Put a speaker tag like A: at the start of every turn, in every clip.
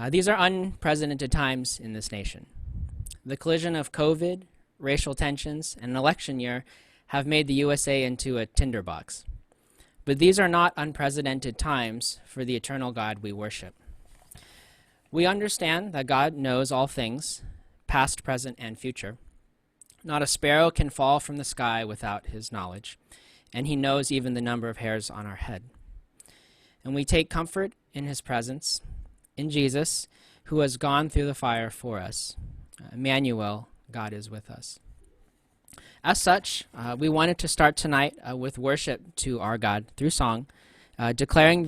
A: These are unprecedented times in this nation. The collision of COVID, racial tensions, and an election year have made the USA into a tinderbox. But these are not unprecedented times for the eternal God we worship. We understand that God knows all things, past, present, and future. Not a sparrow can fall from the sky without his knowledge, and he knows even the number of hairs on our head. And we take comfort in his presence, in Jesus, who has gone through the fire for us. Emmanuel, God is with us. As such, we wanted to start tonight with worship to our God through song, declaring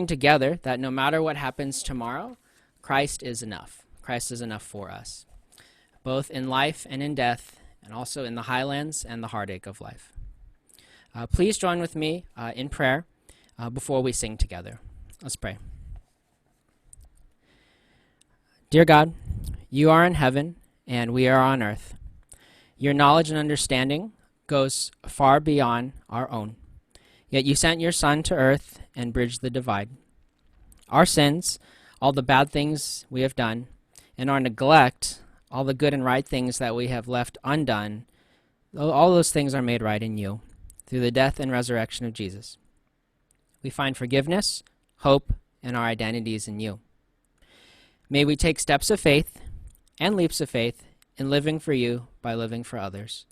A: together that no matter what happens tomorrow, Christ is enough. Christ is enough for us, both in life and in death, and also in the highlands and the heartache of life. Please join with me in prayer before we sing together. Let's pray. Dear God, you are in heaven and we are on earth. Your knowledge and understanding goes far beyond our own. Yet you sent your Son to earth and bridged the divide. Our sins, all the bad things we have done, and our neglect, all the good and right things that we have left undone, all those things are made right in you through the death and resurrection of Jesus. We find forgiveness, hope, and our identities in you. May we take steps of faith and leaps of faith in living for you by living for others.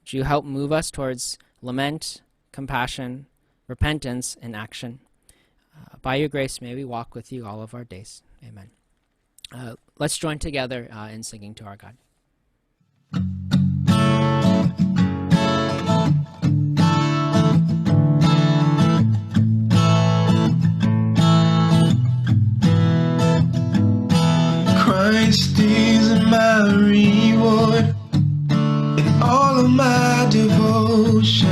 A: Would you help move us towards lament, compassion, repentance, and action? By your grace, may we walk with you all of our days. Amen. Let's join together in singing to our God.
B: Christ is my reward and all of my devotion.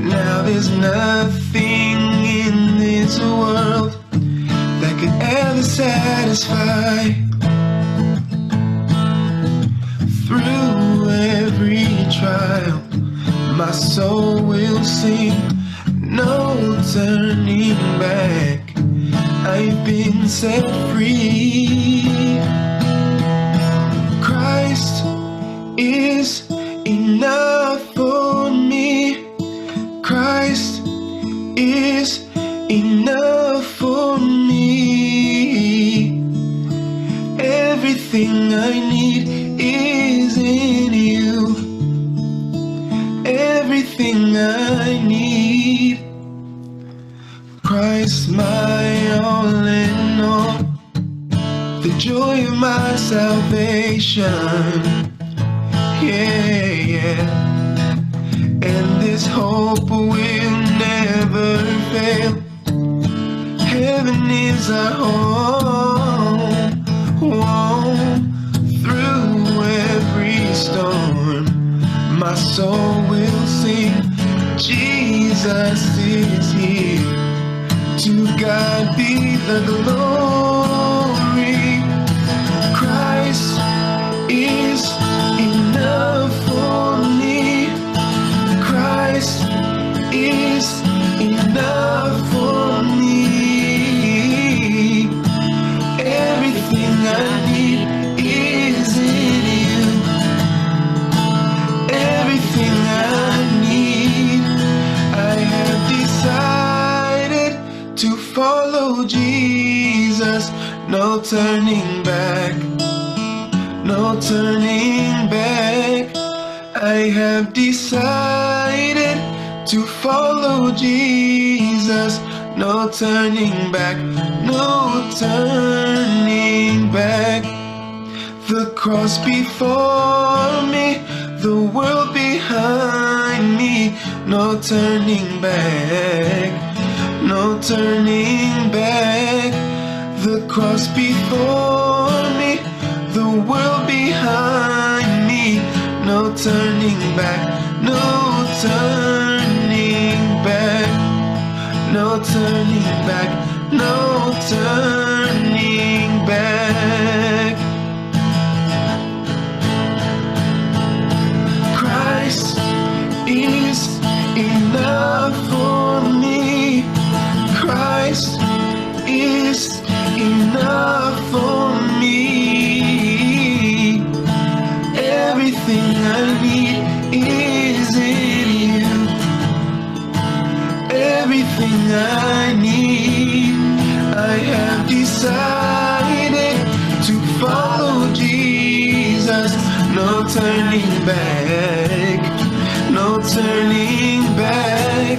B: Now there's nothing in this world that could ever satisfy. Through every trial, my soul will sing, no turning back. I've been set free. Christ is enough for me. Christ is enough for me. Everything I need is in you. Everything I need. Christ, my all in all, the joy of my salvation. Yeah. And this hope will never fail. Heaven is our home. Through every storm, my soul will sing, Jesus is here. To God be the glory. Christ is enough for me. Christ is enough for me. Everything I need is in you. Everything I need, I have decided to follow Jesus. No turning back, no turning back. I have decided to follow Jesus. No turning back, no turning back. The cross before me, the world behind me. No turning back, no turning back. The cross before me, the world behind me. No turning back, no turning back. No turning back, no turning back. Christ is enough for me. everything I need. I have decided to follow Jesus. No turning back, no turning back.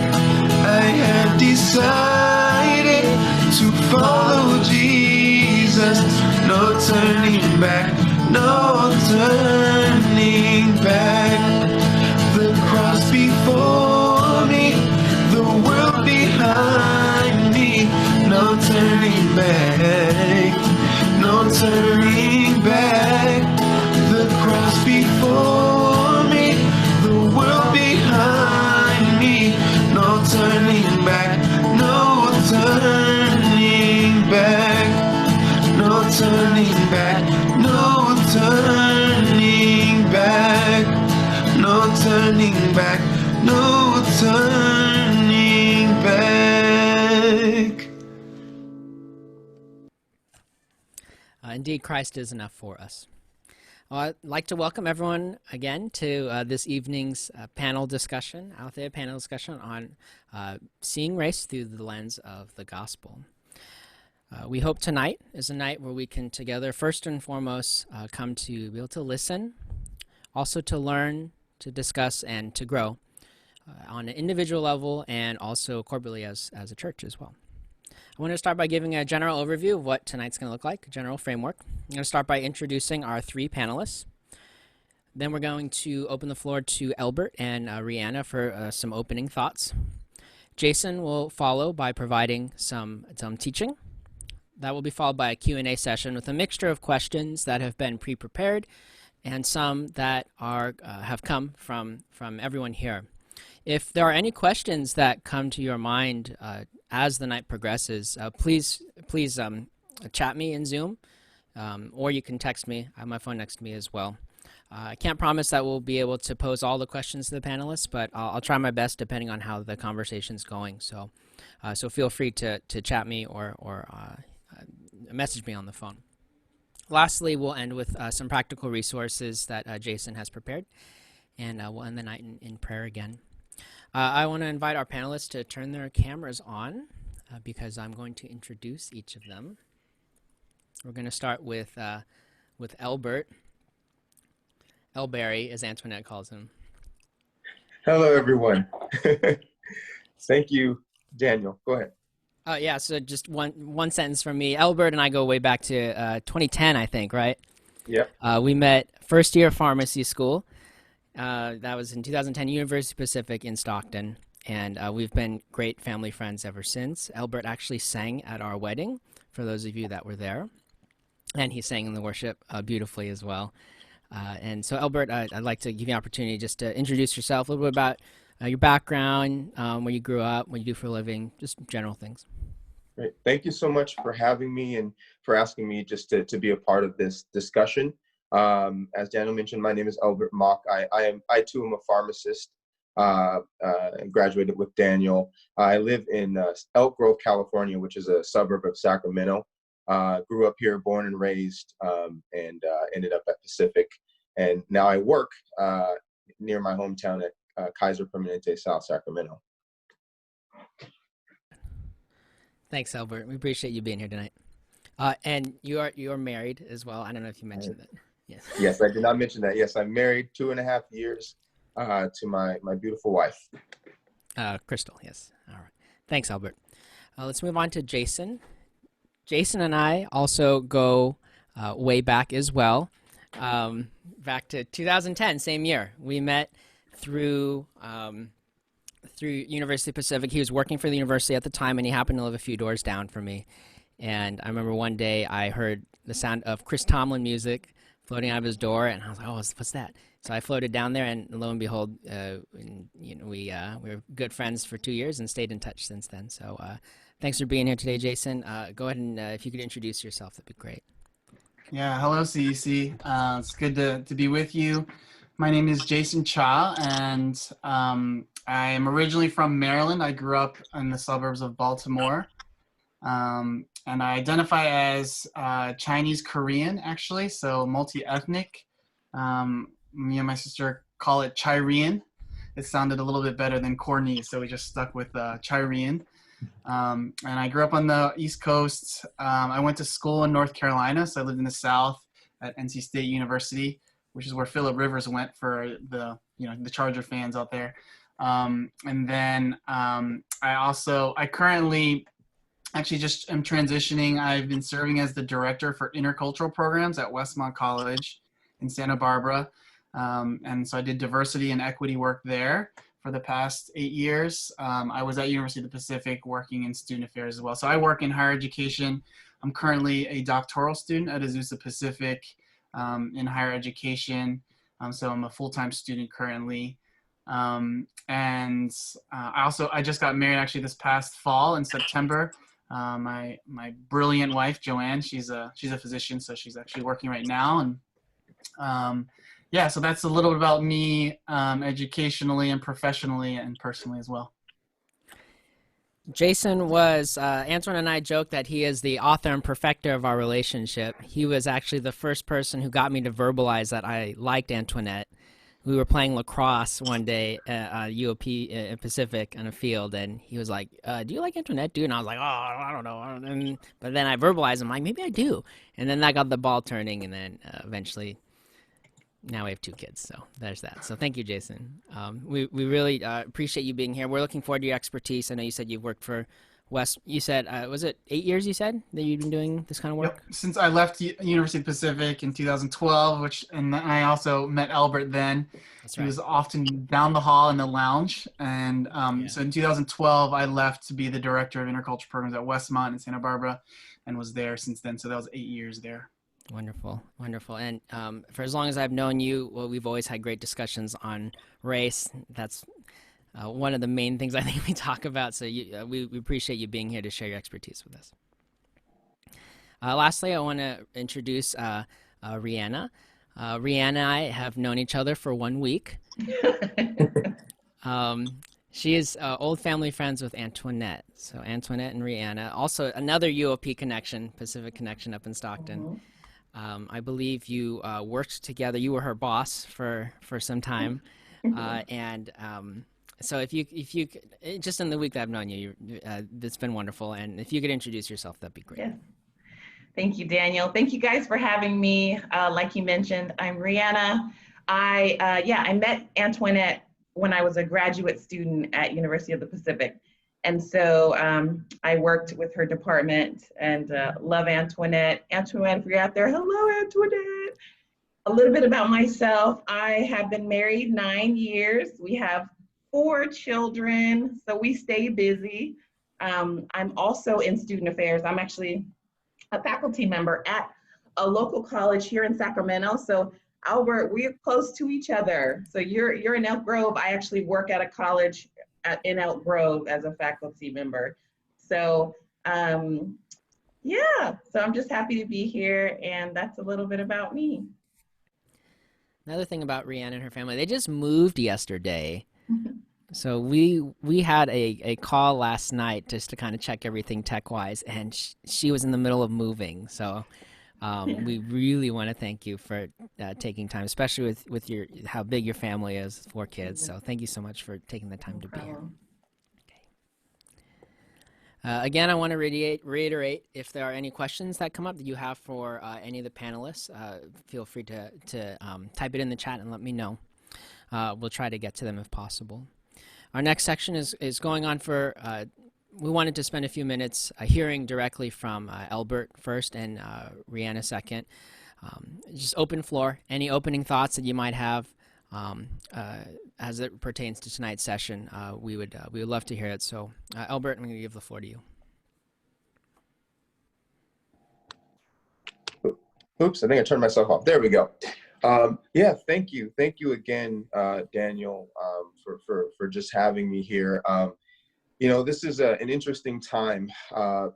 B: I have decided to follow Jesus. No turning back, no turning back. The cross before me, the world behind me. No turning back, no turning back. The cross before me, the world behind me. No turning back, no turning back, no turning back, no turning back, no turning back, no turning back.
A: Indeed, Christ is enough for us. Well, I'd like to welcome everyone again to this evening's panel discussion on seeing race through the lens of the gospel. We hope tonight is a night where we can together, first and foremost, come to be able to listen, also to learn, to discuss, and to grow on an individual level and also corporately as a church as well. I want to start by giving a general overview of what tonight's going to look like, a general framework. I'm going to start by introducing our three panelists. Then we're going to open the floor to Elbert and Ryana for some opening thoughts. Jason will follow by providing some teaching. That will be followed by a Q&A session with a mixture of questions that have been pre-prepared and some that are have come from everyone here. If there are any questions that come to your mind as the night progresses, please chat me in Zoom, or you can text me. I have my phone next to me as well. I can't promise that we'll be able to pose all the questions to the panelists, but I'll try my best depending on how the conversation's going. So feel free to chat me or message me on the phone. Lastly, we'll end with some practical resources that Jason has prepared, and we'll end the night in prayer again. I want to invite our panelists to turn their cameras on because I'm going to introduce each of them. We're going to start with Elbert. Elberry, as Antoinette calls him.
C: Hello, everyone. Thank you, Daniel. Go ahead.
A: Yeah, so just one sentence from me. Elbert and I go way back to 2010, I think, right?
C: Yep.
A: We met first year of pharmacy school. That was in 2010, University Pacific in Stockton, and we've been great family friends ever since. Elbert actually sang at our wedding, for those of you that were there, and he sang in the worship beautifully as well. And so, Elbert, I'd like to give you an opportunity just to introduce yourself, a little bit about your background, where you grew up, what you do for a living, just general things.
C: Great. Thank you so much for having me and for asking me just to be a part of this discussion. As Daniel mentioned, my name is Elbert Mock. I too am a pharmacist. Graduated with Daniel. I live in Elk Grove, California, which is a suburb of Sacramento. Grew up here, born and raised, and ended up at Pacific. And now I work near my hometown at Kaiser Permanente, South Sacramento.
A: Thanks, Elbert. We appreciate you being here tonight. And you're married as well. I don't know if you mentioned that. Yes.
C: Yes, I did not mention that. Yes, I'm married 2.5 years to my beautiful wife.
A: Crystal, yes. All right. Thanks, Elbert. Let's move on to Jason. Jason and I also go way back as well, back to 2010, same year. We met through University Pacific. He was working for the university at the time, and he happened to live a few doors down from me. And I remember one day I heard the sound of Chris Tomlin music floating out of his door, and I was like, "Oh, what's that?" So I floated down there, and lo and behold, we were good friends for 2 years and stayed in touch since then. So thanks for being here today, Jason. Go ahead and if you could introduce yourself, that'd be great.
D: Yeah, hello, CEC. It's good to be with you. My name is Jason Cha, and I am originally from Maryland. I grew up in the suburbs of Baltimore. And I identify as Chinese Korean, actually, so multi-ethnic. Me and my sister call it Chirian. it sounded a little bit better than corny, so we just stuck with Chirene. And I grew up on the East Coast. I went to school in North Carolina, so I lived in the South at NC State University, which is where Phillip Rivers went for the Charger fans out there. And then I currently actually just am transitioning. I've been serving as the director for intercultural programs at Westmont College in Santa Barbara. And so I did diversity and equity work there for the past 8 years. I was at University of the Pacific working in student affairs as well. So I work in higher education. I'm currently a doctoral student at Azusa Pacific in higher education. So I'm a full-time student currently. I just got married actually this past fall in September. My brilliant wife, Joanne, she's a physician, so she's actually working right now. And yeah, so that's a little bit about me educationally and professionally and personally as well.
A: Jason was, Antoine and I joked that he is the author and perfecter of our relationship. He was actually the first person who got me to verbalize that I liked Antoinette. We were playing lacrosse one day at UOP Pacific on a field, and he was like, do you like Antoinette, dude? And I was like, oh, I don't know. But then I verbalized, I'm like, maybe I do. And then that got the ball turning, and then eventually, now we have 2 kids, so there's that. So thank you, Jason. We really appreciate you being here. We're looking forward to your expertise. I know you said you've worked for you said, was it 8 years you said that you've been doing this kind of work?
D: Yep. Since I left University of the Pacific in 2012, and I also met Elbert then. That's right. He was often down the hall in the lounge. And so in 2012, I left to be the director of intercultural programs at Westmont in Santa Barbara and was there since then. So that was 8 years there.
A: Wonderful, wonderful. And for as long as I've known you, we've always had great discussions on race. That's one of the main things I think we talk about. So we appreciate you being here to share your expertise with us. Lastly, I want to introduce Ryana. Ryana and I have known each other for 1 week. She is old family friends with Antoinette. So Antoinette and Ryana, also another UOP connection, Pacific connection up in Stockton. I believe you worked together. You were her boss for some time. So if you just in the week that I've known you, it's been wonderful. And if you could introduce yourself, that'd be great.
E: Yes. Thank you, Daniel. Thank you guys for having me. Like you mentioned, I'm Ryana. I met Antoinette when I was a graduate student at University of the Pacific. And so I worked with her department and love Antoinette. Antoinette, if you're out there, hello, Antoinette. A little bit about myself. I have been married 9 years. We have 4 children, so we stay busy. I'm also in student affairs. I'm actually a faculty member at a local college here in Sacramento. So Albert, we're close to each other. So you're in Elk Grove. I actually work at a college in Elk Grove as a faculty member. So so I'm just happy to be here, and that's a little bit about me.
A: Another thing about Ryana and her family, they just moved yesterday. So we had a call last night just to kind of check everything tech-wise, and she was in the middle of moving. So we really want to thank you for taking time, especially with how big your family is, 4 kids. So thank you so much for taking the time to be here. Okay. Again, I want to reiterate, if there are any questions that come up that you have for any of the panelists, feel free to type it in the chat and let me know. We'll try to get to them if possible. Our next section is going on for, we wanted to spend a few minutes hearing directly from Elbert first and Ryana second. Just open floor, any opening thoughts that you might have as it pertains to tonight's session. We would love to hear it. So Elbert, I'm going to give the floor to you.
C: Oops, I think I turned myself off. There we go. Thank you. Thank you again, Daniel, for just having me here. This is an interesting time. I'm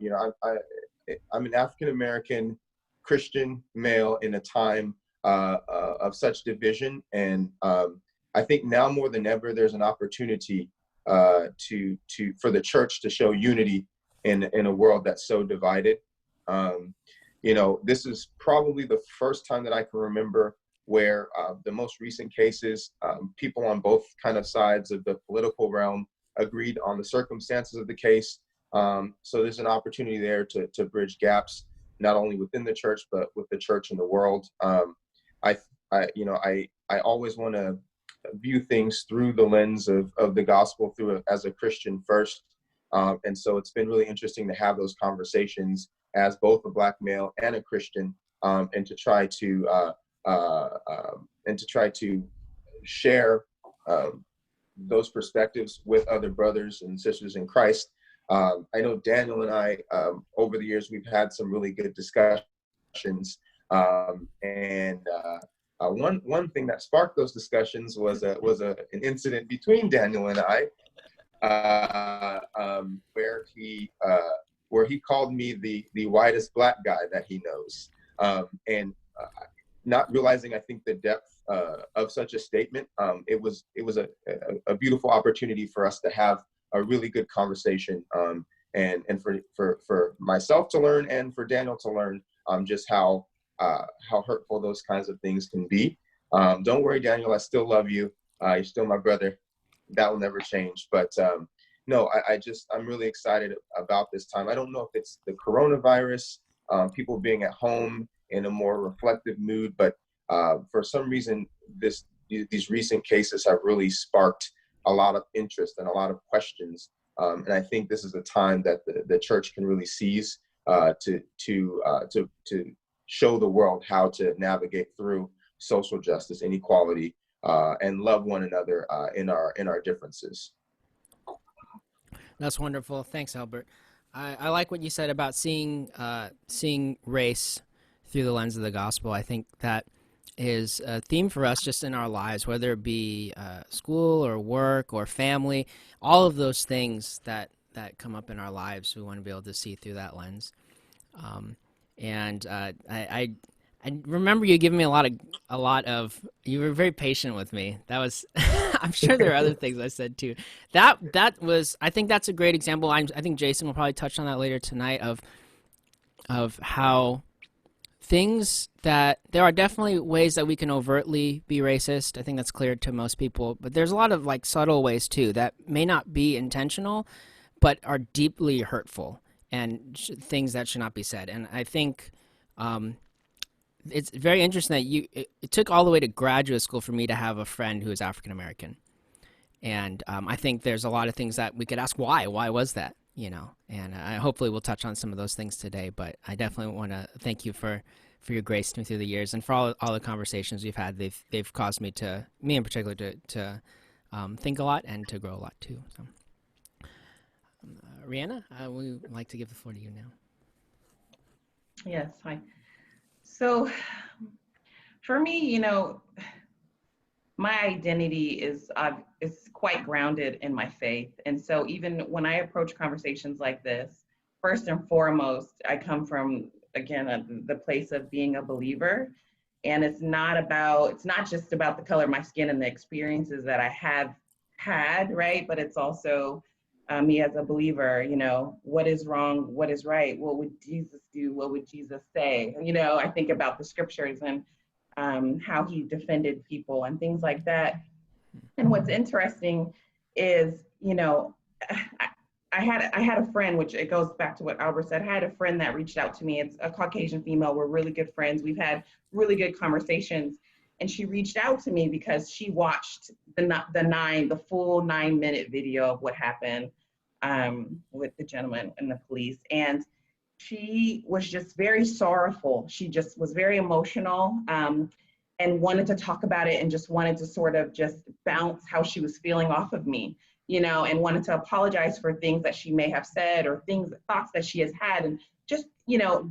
C: an African-American Christian male in a time of such division. And I think now more than ever, there's an opportunity for the church to show unity in a world that's so divided. This is probably the first time that I can remember where the most recent cases, people on both kind of sides of the political realm agreed on the circumstances of the case. So there's an opportunity there to bridge gaps, not only within the church, but with the church and the world. I always want to view things through the lens of the gospel as a Christian first. And so it's been really interesting to have those conversations as both a Black male and a Christian, and to try to share those perspectives with other brothers and sisters in Christ. I know Daniel and I, over the years, we've had some really good discussions. One thing that sparked those discussions was an incident between Daniel and I, where he called me the whitest Black guy that he knows, and not realizing, I think, the depth of such a statement. It was a beautiful opportunity for us to have a really good conversation, and for myself to learn and for Daniel to learn just how hurtful those kinds of things can be. Don't worry, Daniel, I still love you. You're still my brother. That will never change. But no, I'm really excited about this time. I don't know if it's the coronavirus, people being at home in a more reflective mood, but for some reason, these recent cases have really sparked a lot of interest and a lot of questions. And I think this is a time that the church can really seize to show the world how to navigate through social justice, inequality, and love one another in our differences.
A: That's wonderful. Thanks, Elbert. I like what you said about seeing race through the lens of the gospel. I think that is a theme for us just in our lives, whether it be school or work or family, all of those things that come up in our lives, we want to be able to see through that lens. I remember you giving me a lot of, you were very patient with me. That was, I'm sure there are other things I said too. That was, I think that's a great example. I think Jason will probably touch on that later tonight of how things that there are definitely ways that we can overtly be racist. I think that's clear to most people, but there's a lot of like subtle ways too that may not be intentional, but are deeply hurtful and things that should not be said. And I think it's very interesting that it took all the way to graduate school for me to have a friend who is African American. And I think there's a lot of things that we could ask why was that, and hopefully we'll touch on some of those things today, but I definitely want to thank you for your grace to me through the years and for all the conversations we've had. They've caused me in particular to think a lot and to grow a lot too. So, Ryana, we would like to give the floor to you now.
E: Yes, hi. So for me, my identity is quite grounded in my faith. And so even when I approach conversations like this, first and foremost, I come from, again, the place of being a believer. And it's not just about the color of my skin and the experiences that I have had, right? But it's also me as a believer, what is wrong, what is right? What would Jesus do? What would Jesus say? I think about the scriptures and how he defended people and things like that. And what's interesting is, I had a friend, which it goes back to what Albert said. I had a friend that reached out to me. It's a Caucasian female. We're really good friends. We've had really good conversations. And she reached out to me because she watched the full 9-minute video of what happened with the gentleman and the police. And she was just very sorrowful. She just was very emotional and wanted to talk about it and just wanted to sort of just bounce how she was feeling off of me, and wanted to apologize for things that she may have said or thoughts that she has had. And just,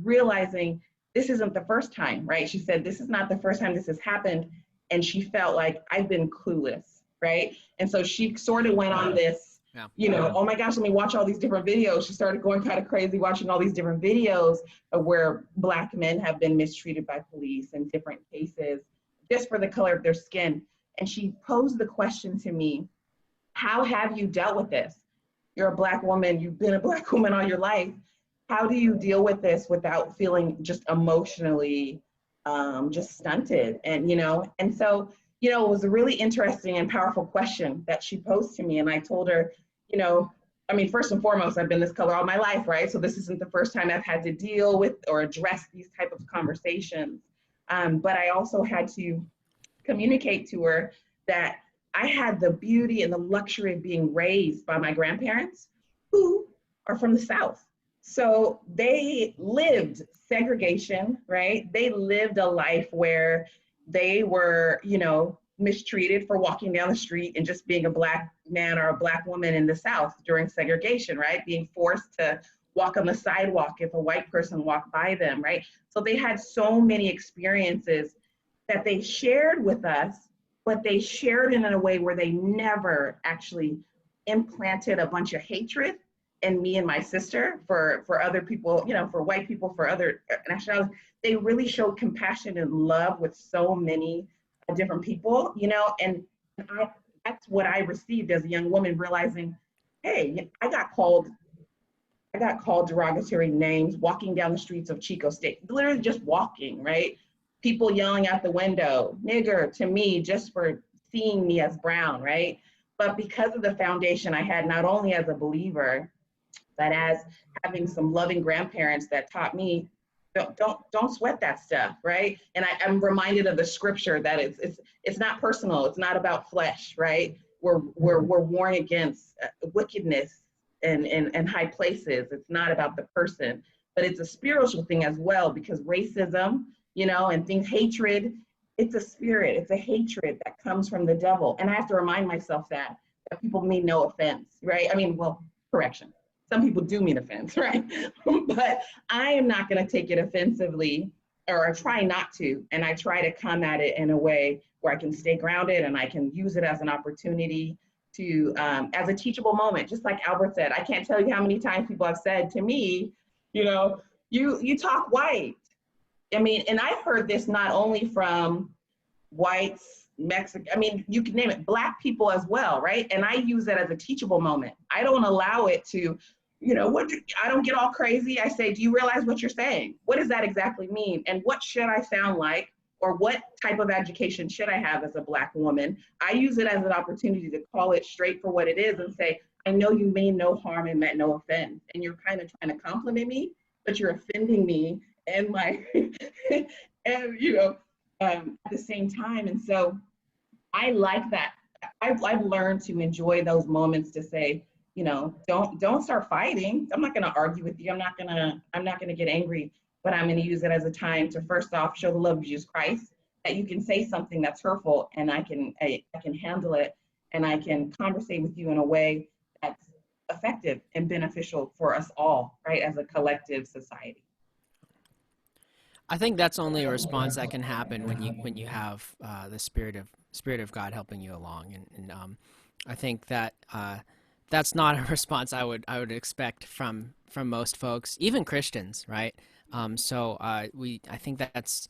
E: realizing this isn't the first time, right? She said, this is not the first time this has happened. And she felt like I've been clueless, right? And so she sort of went on this, oh my gosh, let me watch all these different videos. She started going kind of crazy, watching all these different videos of where Black men have been mistreated by police in different cases, just for the color of their skin. And she posed the question to me, how have you dealt with this? You're a Black woman, you've been a Black woman all your life. How do you deal with this without feeling just emotionally just stunted. And, and so, it was a really interesting and powerful question that she posed to me. And I told her, first and foremost, I've been this color all my life, right? So this isn't the first time I've had to deal with or address these type of conversations. But I also had to communicate to her that I had the beauty and the luxury of being raised by my grandparents who are from the South. So they lived segregation, right? They lived a life where they were, mistreated for walking down the street and just being a Black man or a Black woman in the South during segregation, right? Being forced to walk on the sidewalk if a white person walked by them, right? So they had so many experiences that they shared with us, but they shared in a way where they never actually implanted a bunch of hatred in me and my sister for other people, for white people, for other nationalities. They really showed compassion and love with so many different people, and that's what I received as a young woman, realizing, hey, I got called derogatory names walking down the streets of Chico State, literally just walking, right? People yelling out the window, nigger to me, just for seeing me as brown, right? But because of the foundation I had, not only as a believer, but as having some loving grandparents that taught me, don't sweat that stuff, right? And I'm reminded of the scripture that it's not personal, it's not about flesh, right? We're warned against wickedness and high places. It's not about the person, but it's a spiritual thing as well, because racism, and things, hatred, it's a spirit, it's a hatred that comes from the devil. And I have to remind myself that people mean no offense, right? Correction. Some people do mean offense, right? But I am not going to take it offensively, or I try not to. And I try to come at it in a way where I can stay grounded and I can use it as an opportunity to, as a teachable moment. Just like Albert said, I can't tell you how many times people have said to me, you talk white. And I've heard this not only from whites, Mexican, you can name it, Black people as well, right? And I use it as a teachable moment. I don't allow it to, I don't get all crazy. I say, do you realize what you're saying? What does that exactly mean? And what should I sound like? Or what type of education should I have as a Black woman? I use it as an opportunity to call it straight for what it is and say, I know you mean no harm and meant no offense. And you're kind of trying to compliment me, but you're offending me and and at the same time. And so I like that. I've learned to enjoy those moments to say, don't start fighting. I'm not going to argue with you. I'm not going to get angry, but I'm going to use it as a time to, first off, show the love of Jesus Christ, that you can say something that's hurtful and I can handle it, and I can conversate with you in a way that's effective and beneficial for us all, right, as a collective society.
A: I think that's only a response that can happen when you have the spirit of God helping you along, and I think that that's not a response I would expect from most folks, even Christians, right? So I think that's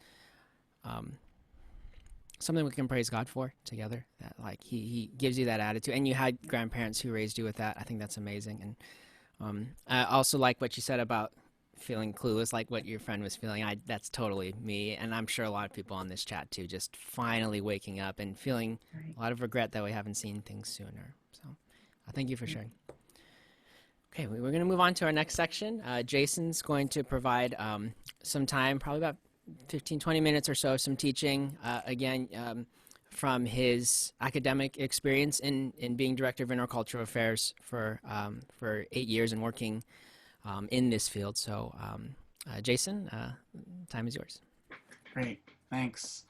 A: something we can praise God for together. That He gives you that attitude, and you had grandparents who raised you with that. I think that's amazing, and I also like what you said about feeling clueless, like what your friend was feeling. That's totally me, and I'm sure a lot of people on this chat too, just finally waking up and feeling a lot of regret that we haven't seen things sooner. So thank you for sharing. Okay, we're going to move on to our next section. Jason's going to provide some time, probably about 15-20 minutes or so, some teaching, again, from his academic experience in being director of intercultural affairs for 8 years and working in this field. So Jason, time is yours.
D: Great, thanks.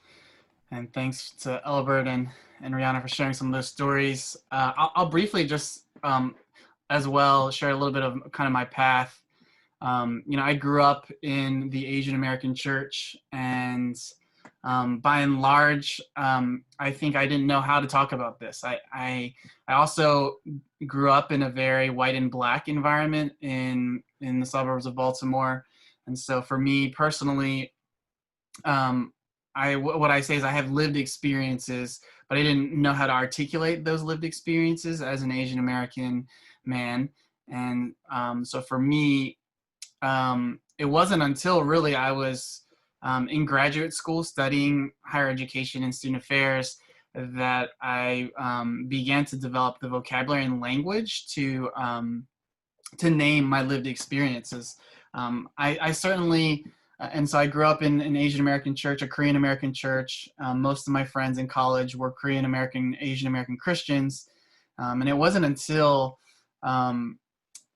D: And thanks to Elbert and Ryana for sharing some of those stories. I'll briefly just as well share a little bit of kind of my path. I grew up in the Asian American church, and by and large, I think I didn't know how to talk about this. I also grew up in a very white and Black environment in the suburbs of Baltimore. And so for me personally, what I say is I have lived experiences, but I didn't know how to articulate those lived experiences as an Asian American man. And so for me, it wasn't until really I was in graduate school studying higher education and student affairs that I began to develop the vocabulary and language to name my lived experiences. I certainly, and so I grew up in an Asian American church, a Korean American church. Most of my friends in college were Korean American, Asian American Christians. And it wasn't until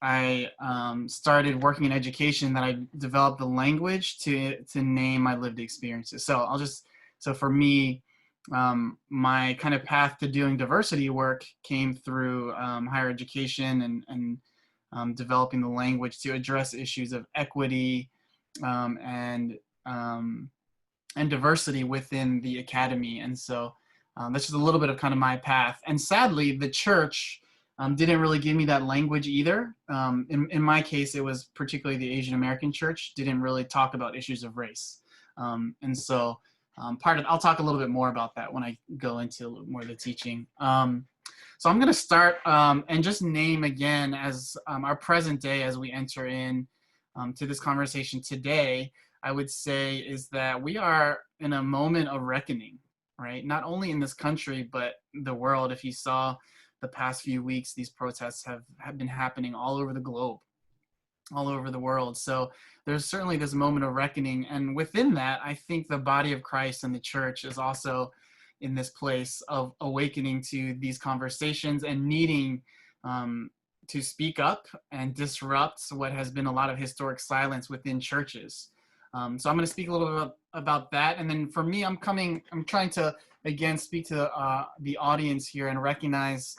D: I started working in education that I developed the language to name my lived experiences. So for me, my kind of path to doing diversity work came through higher education and developing the language to address issues of equity um, and um, and diversity within the academy. And so that's just a little bit of kind of my path. And sadly, the church didn't really give me that language either. In my case, it was particularly the Asian American church didn't really talk about issues of race. And so I'll talk a little bit more about that when I go into a little more of the teaching. So I'm going to start and just name again as our present day as we enter in to this conversation today, I would say is that we are in a moment of reckoning, right? Not only in this country, but the world. If you saw the past few weeks, these protests have been happening all over the globe, all over the world. So there's certainly this moment of reckoning. And within that, I think the body of Christ and the church is also in this place of awakening to these conversations and needing to speak up and disrupt what has been a lot of historic silence within churches. So I'm going to speak a little bit about that. And then for me, I'm trying to, again, speak to the audience here and recognize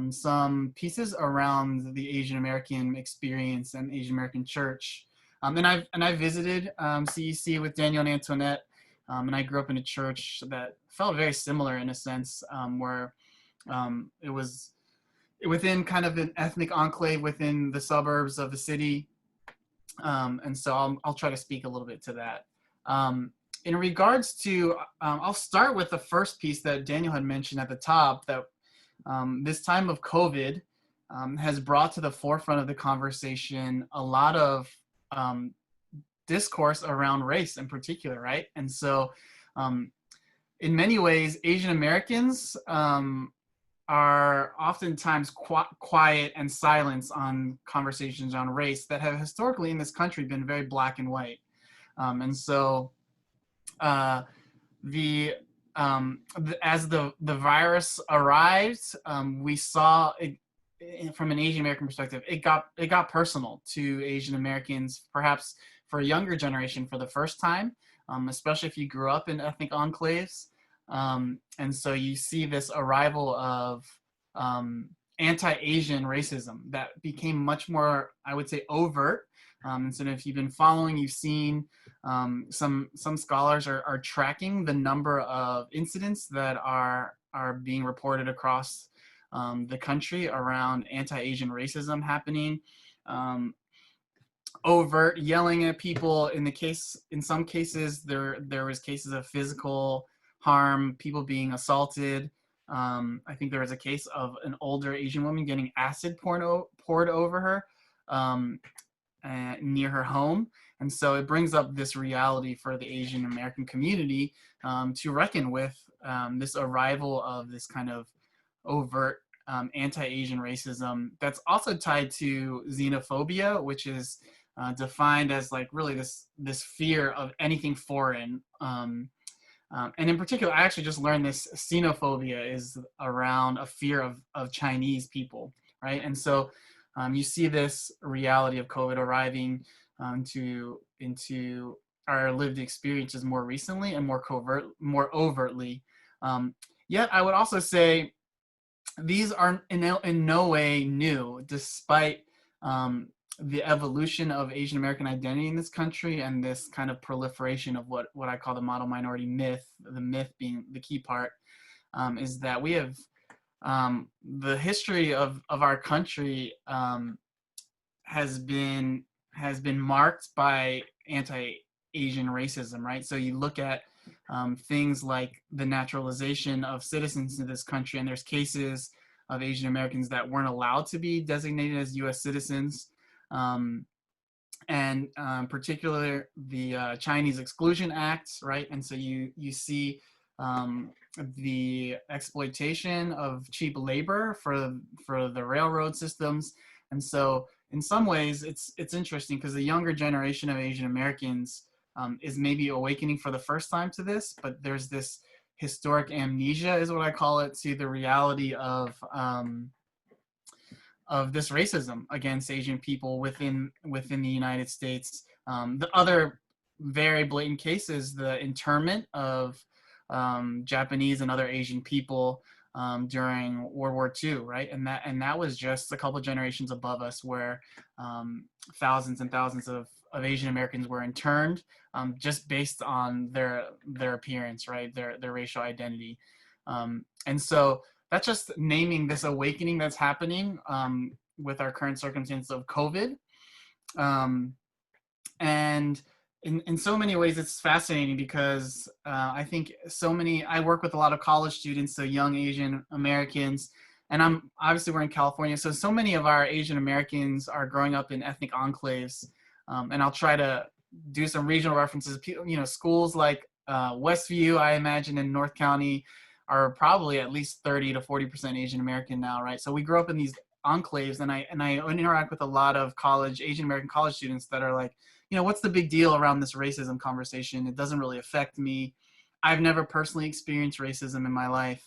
D: some pieces around the Asian American experience and Asian American church. And I visited CEC with Daniel and Antoinette, and I grew up in a church that felt very similar in a sense, where it was within kind of an ethnic enclave within the suburbs of the city. And so I'll try to speak a little bit to that. In regards to, I'll start with the first piece that Daniel had mentioned at the top, that this time of COVID has brought to the forefront of the conversation a lot of discourse around race in particular, right? And so in many ways, Asian Americans are oftentimes quiet and silent on conversations on race that have historically in this country been very black and white. And so as the virus arrived, we saw it, from an Asian American perspective, it got personal to Asian Americans, perhaps for a younger generation for the first time, especially if you grew up in ethnic enclaves. And so you see this arrival of anti-Asian racism that became much more, I would say, overt. And so if you've been following, you've seen some scholars are tracking the number of incidents that are being reported across the country around anti-Asian racism happening. Overt yelling at people. In some cases, there was cases of physical harm, people being assaulted. I think there was a case of an older Asian woman getting acid poured over her near her home. And so it brings up this reality for the Asian American community to reckon with this arrival of this kind of overt anti-Asian racism that's also tied to xenophobia, which is defined as like really this fear of anything foreign. And in particular, I actually just learned this xenophobia is around a fear of Chinese people, right? And so you see this reality of COVID arriving into our lived experiences more recently and more overtly. Yet I would also say these are in no way new, despite the evolution of Asian American identity in this country and this kind of proliferation of what I call the model minority myth, the myth being the key part, is that we have the history of our country has been marked by anti-Asian racism, right? So you look at things like the naturalization of citizens in this country, and there's cases of Asian Americans that weren't allowed to be designated as U.S. citizens. and particularly the Chinese Exclusion Act, right? And so you see the exploitation of cheap labor for the railroad systems. And so in some ways it's interesting because the younger generation of Asian Americans is maybe awakening for the first time to this, but there's this historic amnesia, is what I call it, to the reality of this racism against Asian people within the United States. The other very blatant case is the internment of Japanese and other Asian people during World War II, right? And that was just a couple of generations above us, where thousands and thousands of Asian Americans were interned just based on their appearance, right? Their racial identity. And so that's just naming this awakening that's happening with our current circumstance of COVID. And in so many ways, it's fascinating because I think I work with a lot of college students, so young Asian Americans, and we're in California, so many of our Asian Americans are growing up in ethnic enclaves, and I'll try to do some regional references. Schools like Westview, I imagine, in North County are probably at least 30 to 40% Asian American now, right? So we grew up in these enclaves, and I interact with a lot of Asian American college students that are like, what's the big deal around this racism conversation? It doesn't really affect me. I've never personally experienced racism in my life.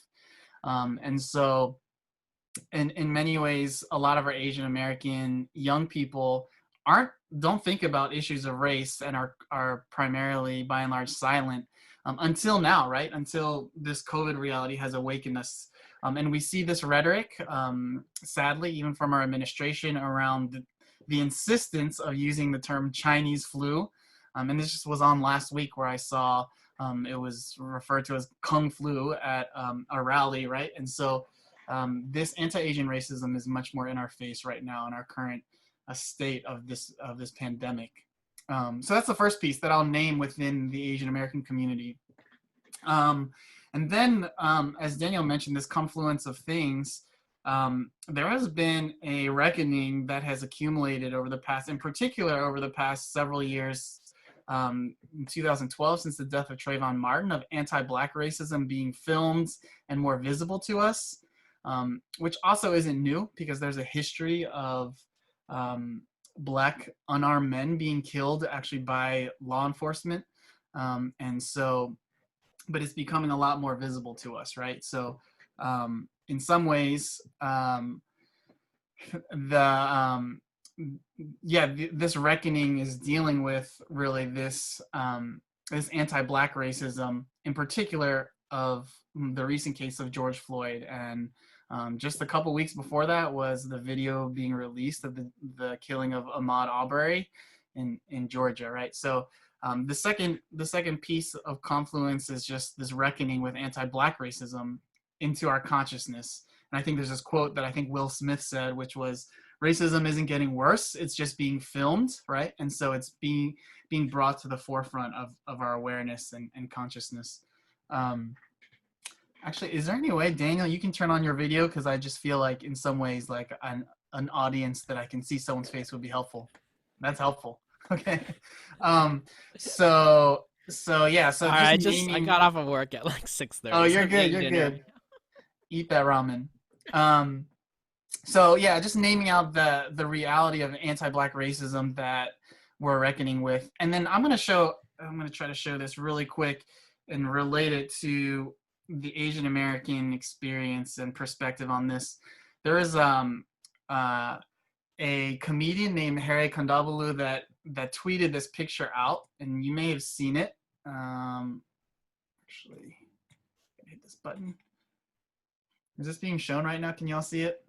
D: And so in many ways, a lot of our Asian American young people don't think about issues of race and are primarily, by and large, silent until now, right? Until this COVID reality has awakened us. And we see this rhetoric, sadly, even from our administration, around the insistence of using the term Chinese flu. And this just was on last week, where I saw it was referred to as Kung flu at a rally, right? And so this anti-Asian racism is much more in our face right now in our current state of this pandemic. So that's the first piece that I'll name within the Asian American community. And then, as Daniel mentioned, this confluence of things, there has been a reckoning that has accumulated over the past several years, in 2012, since the death of Trayvon Martin, of anti-Black racism being filmed and more visible to us, which also isn't new, because there's a history of Black unarmed men being killed actually by law enforcement. And so, but it's becoming a lot more visible to us, right? So in some ways, this reckoning is dealing with really this anti-Black racism, in particular of the recent case of George Floyd. And just a couple weeks before that was the video being released of the killing of Ahmaud Arbery in Georgia, right? So the second piece of confluence is just this reckoning with anti-Black racism into our consciousness. And I think there's this quote that I think Will Smith said, which was, racism isn't getting worse, it's just being filmed, right? And so it's being brought to the forefront of our awareness and consciousness. Actually, is there any way, Daniel, you can turn on your video? Because I just feel like in some ways, like an audience that I can see someone's face would be helpful. That's helpful. Okay. So yeah. So
A: all right, I got off of work at like 6:30.
D: Oh, you're good. You're good. Eat that ramen. So yeah, just naming out the reality of anti-Black racism that we're reckoning with, and then I'm gonna try to show this really quick and relate it to the Asian American experience and perspective on this. There is a comedian named Harry Kondabolu that tweeted this picture out, and you may have seen it. Actually, hit this button. Is this being shown right now? Can y'all see it?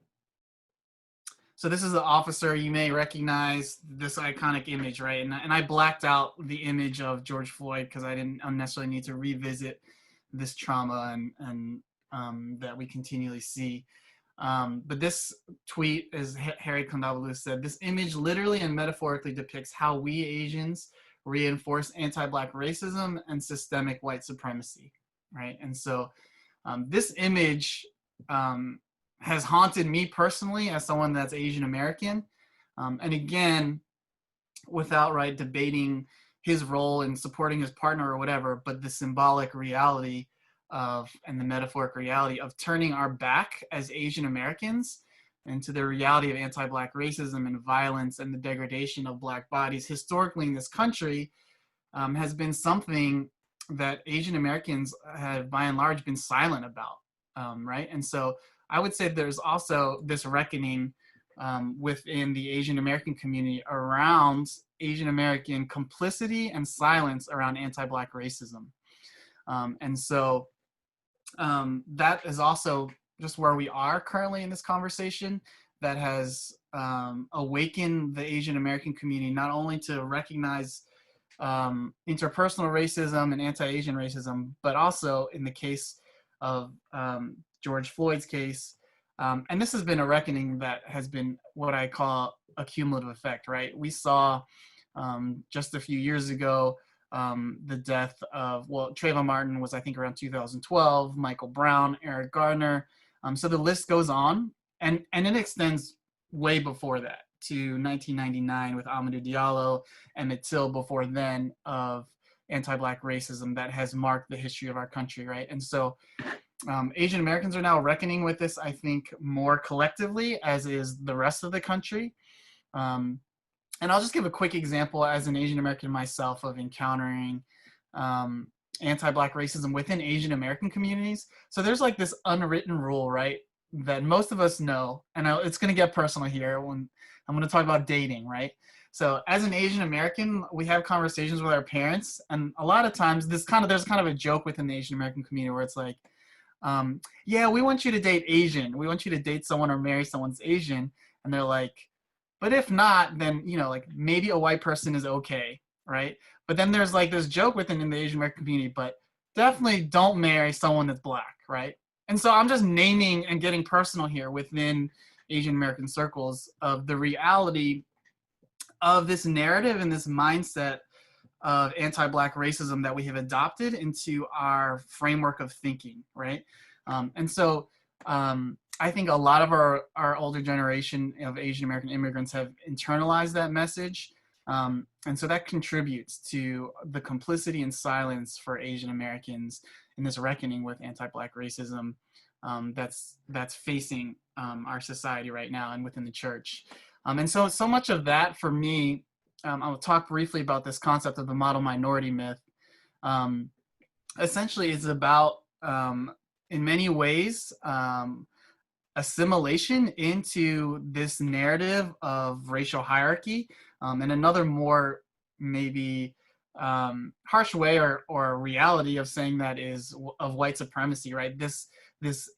D: So this is the officer. You may recognize this iconic image, right? And I blacked out the image of George Floyd because I didn't unnecessarily need to revisit this trauma and that we continually see. But this tweet, as Harry Kondabolu said, this image literally and metaphorically depicts how we Asians reinforce anti-Black racism and systemic white supremacy, right? And so this image has haunted me personally as someone that's Asian American. And again, without, right, debating his role in supporting his partner or whatever, but the symbolic reality of, and the metaphoric reality of turning our back as Asian Americans into the reality of anti-Black racism and violence and the degradation of Black bodies historically in this country, has been something that Asian Americans have by and large been silent about, right? And so I would say there's also this reckoning within the Asian American community around Asian American complicity and silence around anti-Black racism. And so that is also just where we are currently in this conversation, that has awakened the Asian American community not only to recognize interpersonal racism and anti-Asian racism, but also in the case of George Floyd's case. And this has been a reckoning that has been what I call a cumulative effect, right? We saw just a few years ago the death of, well, Trayvon Martin was, I think, around 2012, Michael Brown, Eric Gardner. So the list goes on, and it extends way before that to 1999 with Amadou Diallo, Emmett Till before then, of anti-Black racism that has marked the history of our country, right? And so Asian Americans are now reckoning with this, I think, more collectively, as is the rest of the country. And I'll just give a quick example as an Asian American myself of encountering anti-Black racism within Asian American communities. So there's like this unwritten rule, right, that most of us know, and it's going to get personal here when I'm going to talk about dating, right? So as an Asian American, we have conversations with our parents, and a lot of times there's kind of a joke within the Asian American community where it's like, yeah, we want you to date Asian. We want you to date someone or marry someone's Asian. And they're like, but if not, then, you know, like maybe a white person is okay, right? But then there's like this joke within the Asian American community, but definitely don't marry someone that's Black, right? And so I'm just naming and getting personal here within Asian American circles of the reality of this narrative and this mindset of anti-Black racism that we have adopted into our framework of thinking, right? And so I think a lot of our older generation of Asian American immigrants have internalized that message. And so that contributes to the complicity and silence for Asian Americans in this reckoning with anti-Black racism that's facing our society right now and within the church. And so much of that for me, I'll talk briefly about this concept of the model minority myth. Essentially, it's about, in many ways, assimilation into this narrative of racial hierarchy, and another more maybe harsh way or reality of saying that is of white supremacy, right? This,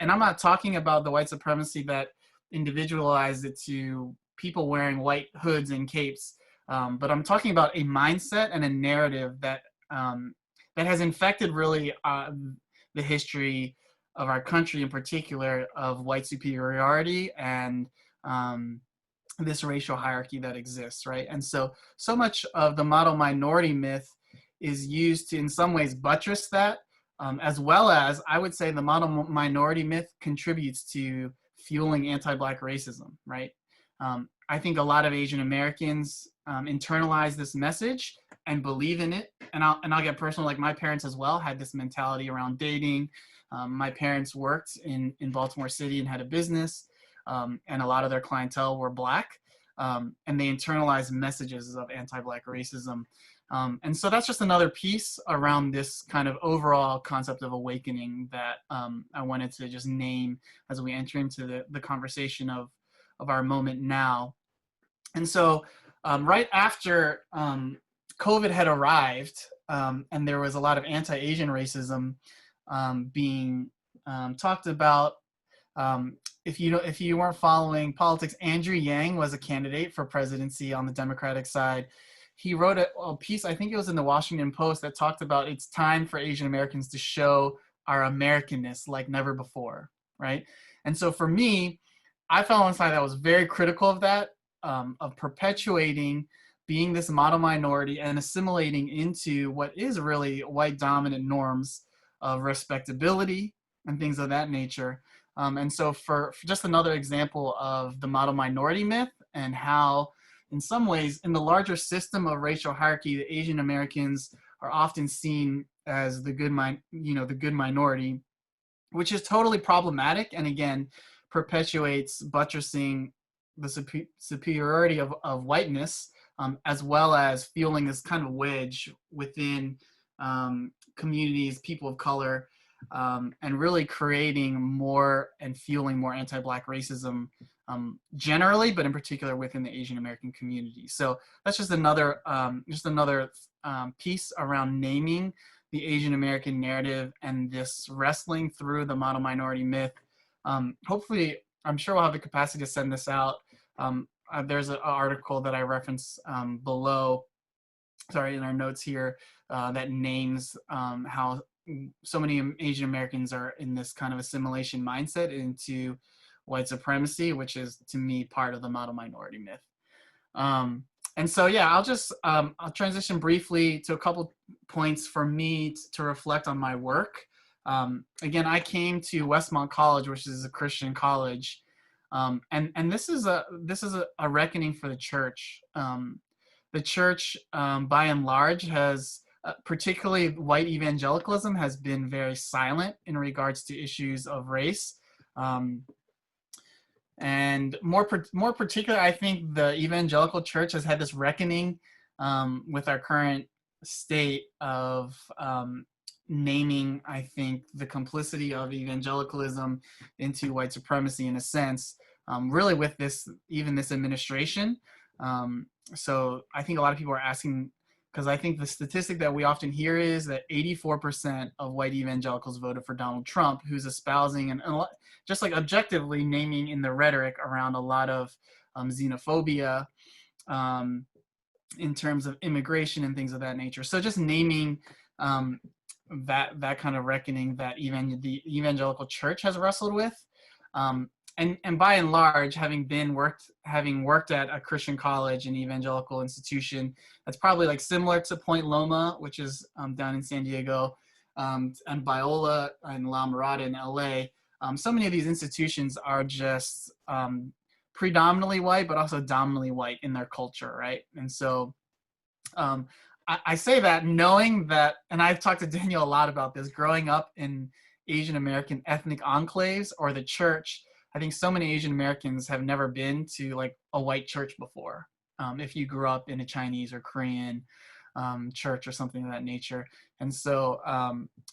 D: and I'm not talking about the white supremacy that individualized it to people wearing white hoods and capes, but I'm talking about a mindset and a narrative that that has infected really the history of our country, in particular, of white superiority and this racial hierarchy that exists, right? And so much of the model minority myth is used to, in some ways, buttress that, as well as, I would say, the model minority myth contributes to fueling anti-Black racism, right? I think a lot of Asian Americans internalize this message and believe in it. And I'll get personal, like my parents as well had this mentality around dating. My parents worked in Baltimore City and had a business, and a lot of their clientele were Black, and they internalized messages of anti-Black racism. And so that's just another piece around this kind of overall concept of awakening that I wanted to just name as we enter into the conversation of our moment now. And so right after COVID had arrived, and there was a lot of anti-Asian racism being talked about. If you weren't following politics, Andrew Yang was a candidate for presidency on the Democratic side. He wrote a piece, I think it was in the Washington Post, that talked about it's time for Asian Americans to show our Americanness like never before, right? And so for me, I fell on a side that was very critical of that, of perpetuating being this model minority and assimilating into what is really white dominant norms of respectability and things of that nature. And so for just another example of the model minority myth and how in some ways, in the larger system of racial hierarchy, the Asian Americans are often seen as the good minority, which is totally problematic, and again, perpetuates buttressing the superiority of whiteness, as well as fueling this kind of wedge within communities, people of color, and really creating more and fueling more anti-Black racism generally, but in particular within the Asian American community. So that's just another piece around naming the Asian American narrative and this wrestling through the model minority myth. Hopefully, I'm sure we'll have the capacity to send this out. There's an article that I reference below, in our notes here, that names how so many Asian Americans are in this kind of assimilation mindset into white supremacy, which is, to me, part of the model minority myth. And so, yeah, I'll transition briefly to a couple points for me to reflect on my work. Again, I came to Westmont College, which is a Christian college, and this is a reckoning for the church. The church, by and large, has particularly white evangelicalism has been very silent in regards to issues of race. And more particular, I think the evangelical church has had this reckoning with our current state of naming, I think, the complicity of evangelicalism into white supremacy in a sense, really with this administration. So I think a lot of people are asking, because I think the statistic that we often hear is that 84% of white evangelicals voted for Donald Trump, who's espousing and just like objectively naming in the rhetoric around a lot of xenophobia in terms of immigration and things of that nature. So just naming that kind of reckoning that the evangelical church has wrestled with. And by and large, having worked at a Christian college and evangelical institution, that's probably like similar to Point Loma, which is down in San Diego, and Biola and La Mirada in LA. So many of these institutions are just predominantly white, but also dominantly white in their culture, right? And so I say that knowing that, and I've talked to Daniel a lot about this, growing up in Asian American ethnic enclaves or the church, I think so many Asian Americans have never been to like a white church before. If you grew up in a Chinese or Korean church or something of that nature. And so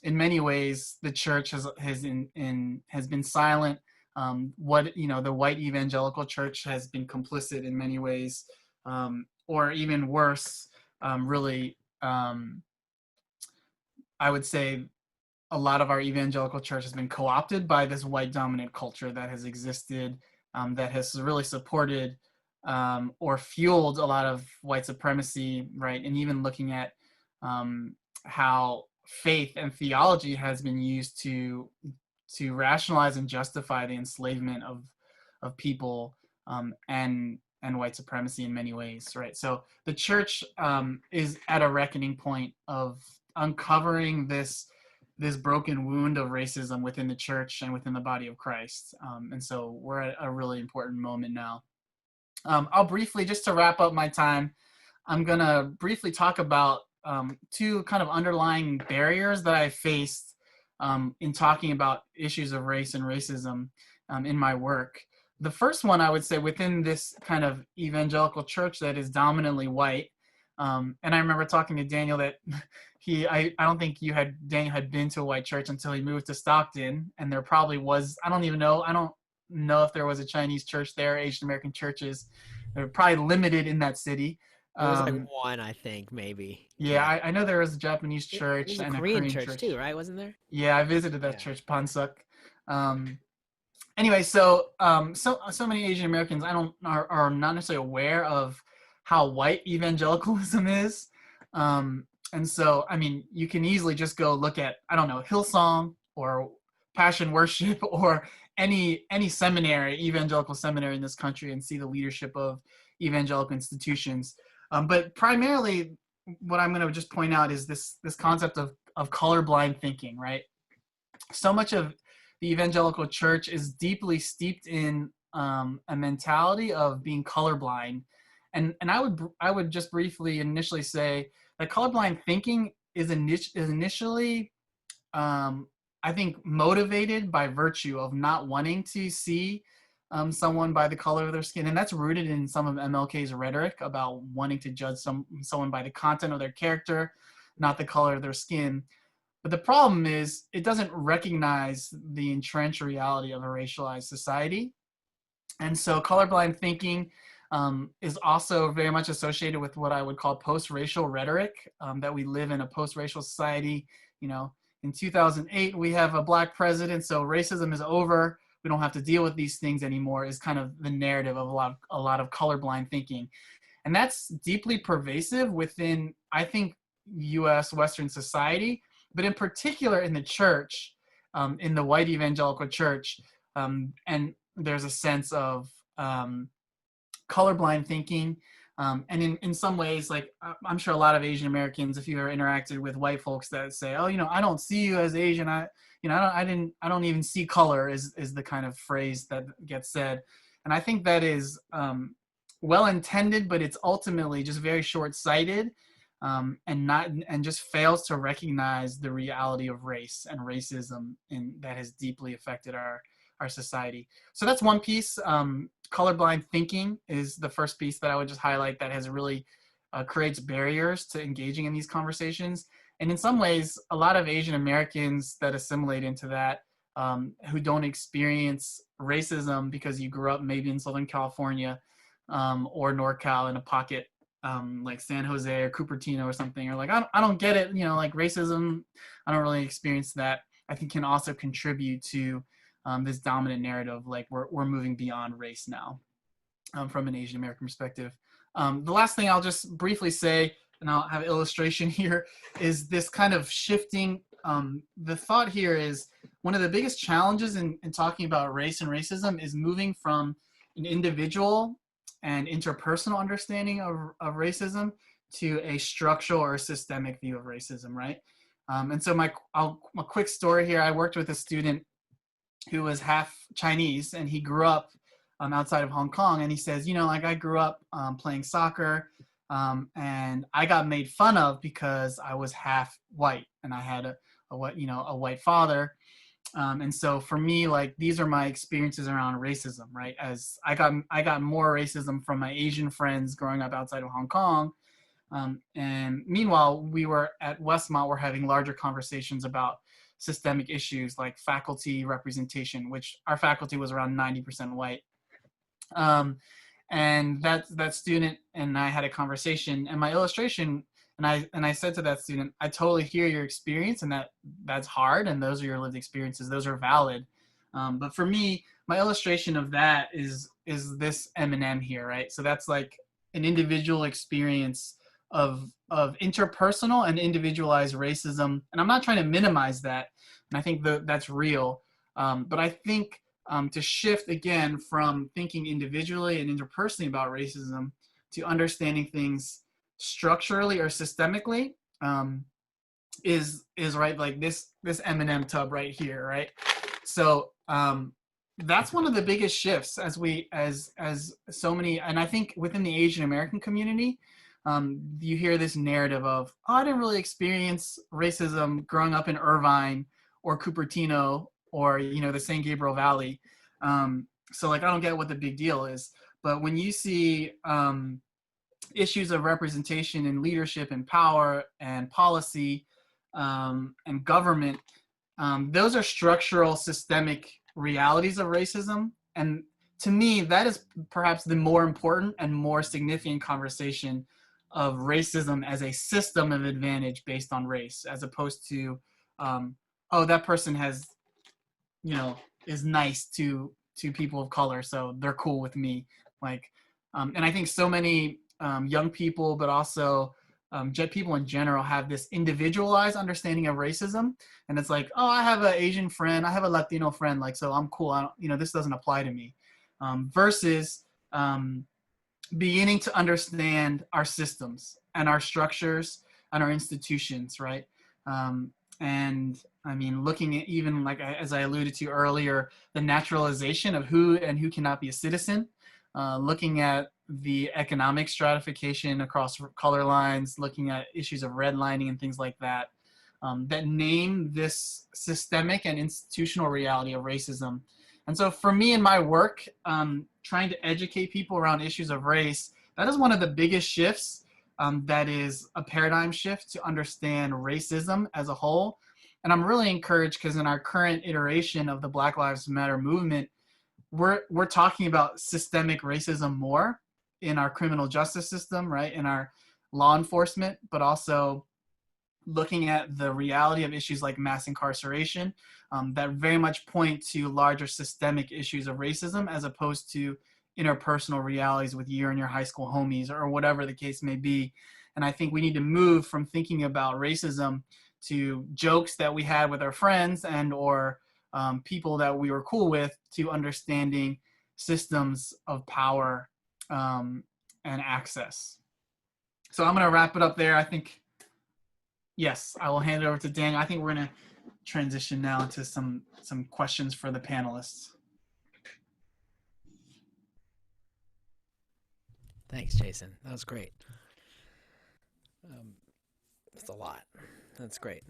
D: in many ways, the church has been silent. The white evangelical church has been complicit in many ways, or even worse, really, I would say a lot of our evangelical church has been co-opted by this white dominant culture that has existed, that has really supported or fueled a lot of white supremacy, right? And even looking at how faith and theology has been used to rationalize and justify the enslavement of people and white supremacy in many ways, right? So the church is at a reckoning point of uncovering this broken wound of racism within the church and within the body of Christ. And so we're at a really important moment now. I'll briefly, just to wrap up my time, I'm gonna briefly talk about two kind of underlying barriers that I faced in talking about issues of race and racism in my work. The first one, I would say, within this kind of evangelical church that is dominantly white, and I remember talking to Daniel that I don't think Daniel had been to a white church until he moved to Stockton, and there probably was, I don't know if there was a Chinese church there, Asian American churches. They're probably limited in that city.
F: There was like one, I think, maybe.
D: Yeah, I know there was a Japanese church
F: and a Korean church too, right? Wasn't there?
D: Yeah, I visited that church, Pansuk. Anyway, so many Asian Americans are not necessarily aware of how white evangelicalism is. And so, I mean, you can easily just go look at, I don't know, Hillsong or Passion Worship or any seminary, evangelical seminary in this country, and see the leadership of evangelical institutions. But primarily, what I'm going to just point out is this concept of colorblind thinking, right? So much of the evangelical church is deeply steeped in a mentality of being colorblind And I would just briefly initially say that colorblind thinking is initially, I think, motivated by virtue of not wanting to see someone by the color of their skin. And that's rooted in some of MLK's rhetoric about wanting to judge someone by the content of their character, not the color of their skin. But the problem is it doesn't recognize the entrenched reality of a racialized society. And so colorblind thinking is also very much associated with what I would call post-racial rhetoric, that we live in a post-racial society. You know, in 2008, we have a Black president, so racism is over. We don't have to deal with these things anymore, is kind of the narrative of a lot of colorblind thinking. And that's deeply pervasive within, I think, US Western society, but in particular in the church, in the white evangelical church. And there's a sense of colorblind thinking. And in some ways, like I'm sure a lot of Asian Americans, if you ever interacted with white folks that say, oh, you know, I don't see you as Asian. I don't even see color is the kind of phrase that gets said. And I think that is well intended, but it's ultimately just very short-sighted, and just fails to recognize the reality of race and racism that has deeply affected our society. So that's one piece. Colorblind thinking is the first piece that I would just highlight that has really creates barriers to engaging in these conversations. And in some ways, a lot of Asian Americans that assimilate into that, who don't experience racism because you grew up maybe in Southern California or NorCal in a pocket like San Jose or Cupertino or something, or like, I don't get it, you know, like racism, I don't really experience that, I think can also contribute to this dominant narrative, like we're moving beyond race now from an Asian American perspective. The last thing I'll just briefly say, and I'll have an illustration here, is this kind of shifting. The thought here is one of the biggest challenges in talking about race and racism is moving from an individual and interpersonal understanding of racism to a structural or systemic view of racism, right? And so a quick story here, I worked with a student who was half Chinese, and he grew up outside of Hong Kong. And he says, you know, like I grew up playing soccer, and I got made fun of because I was half white and I had a white father. And so for me, like these are my experiences around racism, right? As I got more racism from my Asian friends growing up outside of Hong Kong. And meanwhile, we were at Westmont, we're having larger conversations about systemic issues like faculty representation, which our faculty was around 90% white. And that student and I had a conversation, and my illustration, and I said to that student, I totally hear your experience, and that's hard, and those are your lived experiences, those are valid. But for me, my illustration of that is this M&M here, right? So that's like an individual experience of interpersonal and individualized racism. And I'm not trying to minimize that. And I think that's real. But I think to shift again from thinking individually and interpersonally about racism to understanding things structurally or systemically is right, like this M&M tub right here, right? So that's one of the biggest shifts as so many, and I think within the Asian American community, you hear this narrative of, oh, I didn't really experience racism growing up in Irvine or Cupertino or, you know, the San Gabriel Valley. So like, I don't get what the big deal is. But when you see issues of representation and leadership and power and policy and government, those are structural, systemic realities of racism. And to me, that is perhaps the more important and more significant conversation of racism as a system of advantage based on race, as opposed to, oh, that person has, you know, is nice to people of color, so they're cool with me. Like, and I think so many young people, but also people in general, have this individualized understanding of racism. And it's like, oh, I have an Asian friend, I have a Latino friend, like, so I'm cool. I don't, you know, this doesn't apply to me. Versus beginning to understand our systems and our structures and our institutions, right? And I mean, looking at even like, as I alluded to earlier, the naturalization of who and who cannot be a citizen, looking at the economic stratification across color lines, looking at issues of redlining and things like that, that name this systemic and institutional reality of racism. And so for me in my work, trying to educate people around issues of race, that is one of the biggest shifts. That is a paradigm shift to understand racism as a whole. And I'm really encouraged because in our current iteration of the Black Lives Matter movement, we're talking about systemic racism more in our criminal justice system, right? In our law enforcement, but also looking at the reality of issues like mass incarceration that very much point to larger systemic issues of racism as opposed to interpersonal realities with you and your high school homies or whatever the case may be. And I think we need to move from thinking about racism to jokes that we had with our friends and or people that we were cool with to understanding systems of power and access. So I'm going to wrap it up there. I think, yes, I will hand it over to Daniel. I think we're going to transition now into some questions for the panelists.
A: Thanks, Jason. That was great. That's a lot. That's great.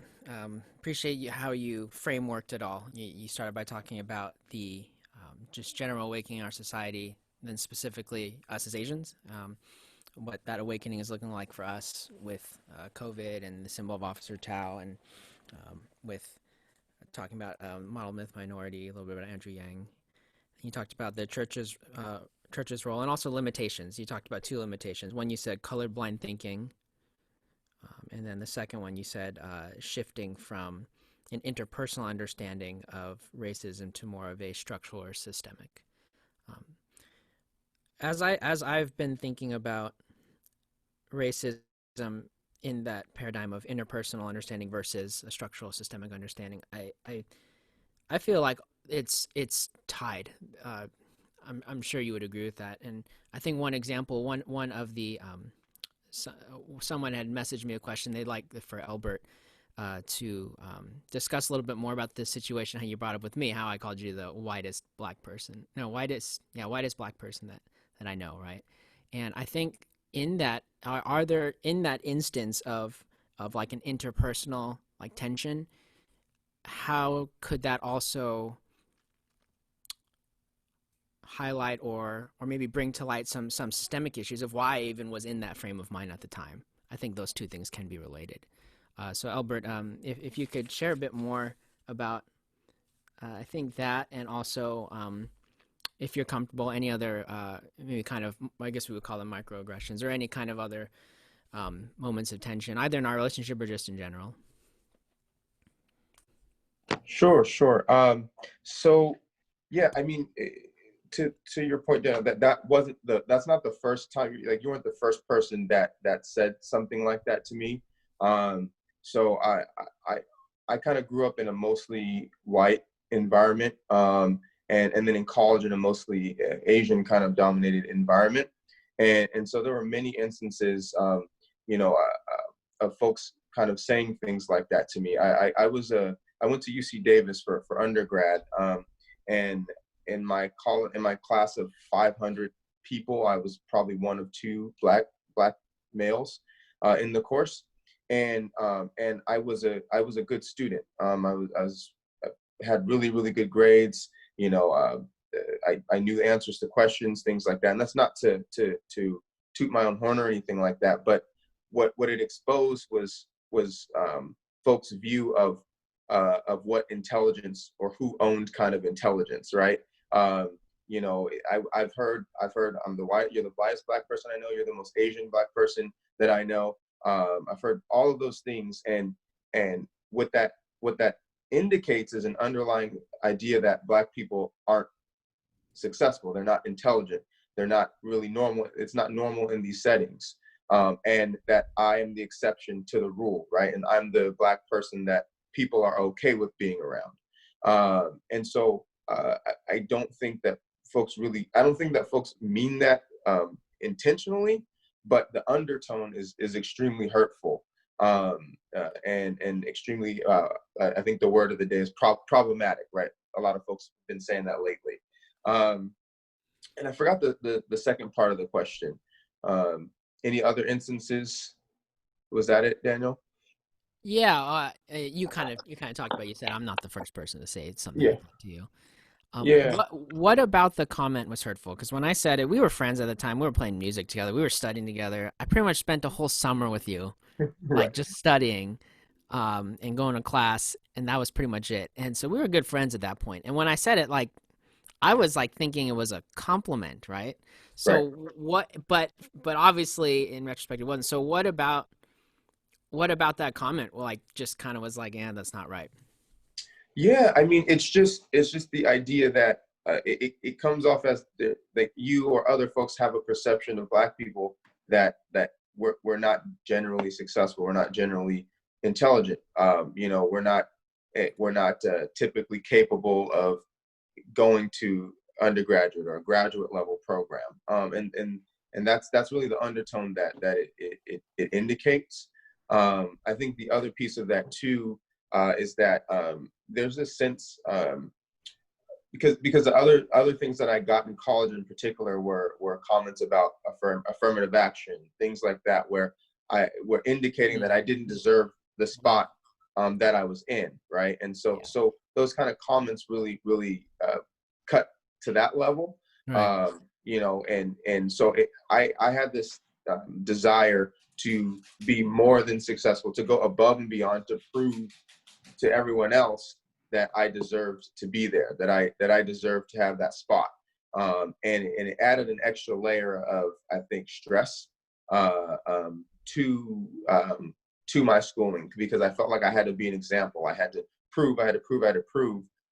A: Appreciate how you frameworked it all. You started by talking about the just general awakening in our society, then specifically us as Asians, what that awakening is looking like for us with COVID and the symbol of Officer Tao, and with talking about model myth minority, a little bit about Andrew Yang. You talked about the church's role and also limitations. You talked about two limitations. One, you said colorblind thinking. And then the second one, you said shifting from an interpersonal understanding of racism to more of a structural or systemic. As I've been thinking about racism in that paradigm of interpersonal understanding versus a structural systemic understanding, I feel like it's tied. I'm sure you would agree with that. And I think one example, one of the someone had messaged me a question they'd like for Elbert to discuss a little bit more about this situation, how you brought up with me, how I called you the whitest black person. No, whitest black person that I know, right? And I think in that, are there, in that instance of like an interpersonal like tension, how could that also highlight or maybe bring to light some systemic issues of why I even was in that frame of mind at the time? I think those two things can be related. So Elbert, if you could share a bit more about, I think that, and also if you're comfortable, any other maybe kind of, I guess we would call them microaggressions, or any kind of other moments of tension, either in our relationship or just in general.
C: Sure. So yeah, I mean, to your point, Dan, that's not the first time, like you weren't the first person that said something like that to me. So I kind of grew up in a mostly white environment, and then in college in a mostly Asian kind of dominated environment, and so there were many instances, of folks kind of saying things like that to me. I went to UC Davis for undergrad, and in my class of 500 people, I was probably one of two black males in the course, and I was a good student. I had really good grades. I knew the answers to questions, things like that. And that's not to toot my own horn or anything like that, but what it exposed was folks' view of what intelligence, or who owned kind of intelligence, right? I've heard you're the whitest black person I know, you're the most Asian black person that I know. I've heard all of those things, and what that indicates is an underlying idea that black people aren't successful, they're not intelligent, they're not really normal, it's not normal in these settings, and that I am the exception to the rule, right? And I'm the black person that people are okay with being around. And so I don't think that folks mean that intentionally, but the undertone is extremely hurtful, and extremely, I think the word of the day is problematic, right? A lot of folks have been saying that lately. And I forgot the second part of the question. Any other instances? Was that it, Daniel?
A: Yeah, you kind of talked about. You said I'm not the first person to say something
C: Yeah.
A: like that to you.
C: Yeah.
A: What about the comment was hurtful? Because when I said it, we were friends at the time. We were playing music together. We were studying together. I pretty much spent the whole summer with you, like
C: Right.
A: just studying, and going to class, and that was pretty much it. And so we were good friends at that point. And when I said it, like I was like thinking it was a compliment, right?
C: Right.
A: So what? But obviously, in retrospect, it wasn't. So what about that comment? Well, like just kind of was like, yeah, that's not right.
C: Yeah, I mean, it's just the idea that it comes off as that you or other folks have a perception of Black people that we're not generally successful, we're not generally intelligent. You know, we're not typically capable of going to undergraduate or graduate level program. And that's really the undertone that it indicates. I think the other piece of that too is that there's a sense, because the other things that I got in college in particular were comments about affirmative action, things like that, where were indicating that I didn't deserve the spot that I was in, right? And so those kind of comments really cut to that level,
A: Right.
C: you know, and so I had this desire to be more than successful, to go above and beyond, to prove to everyone else that I deserved to be there, that I deserved to have that spot. And it added an extra layer of, I think, stress to my schooling, because I felt like I had to be an example. I had to prove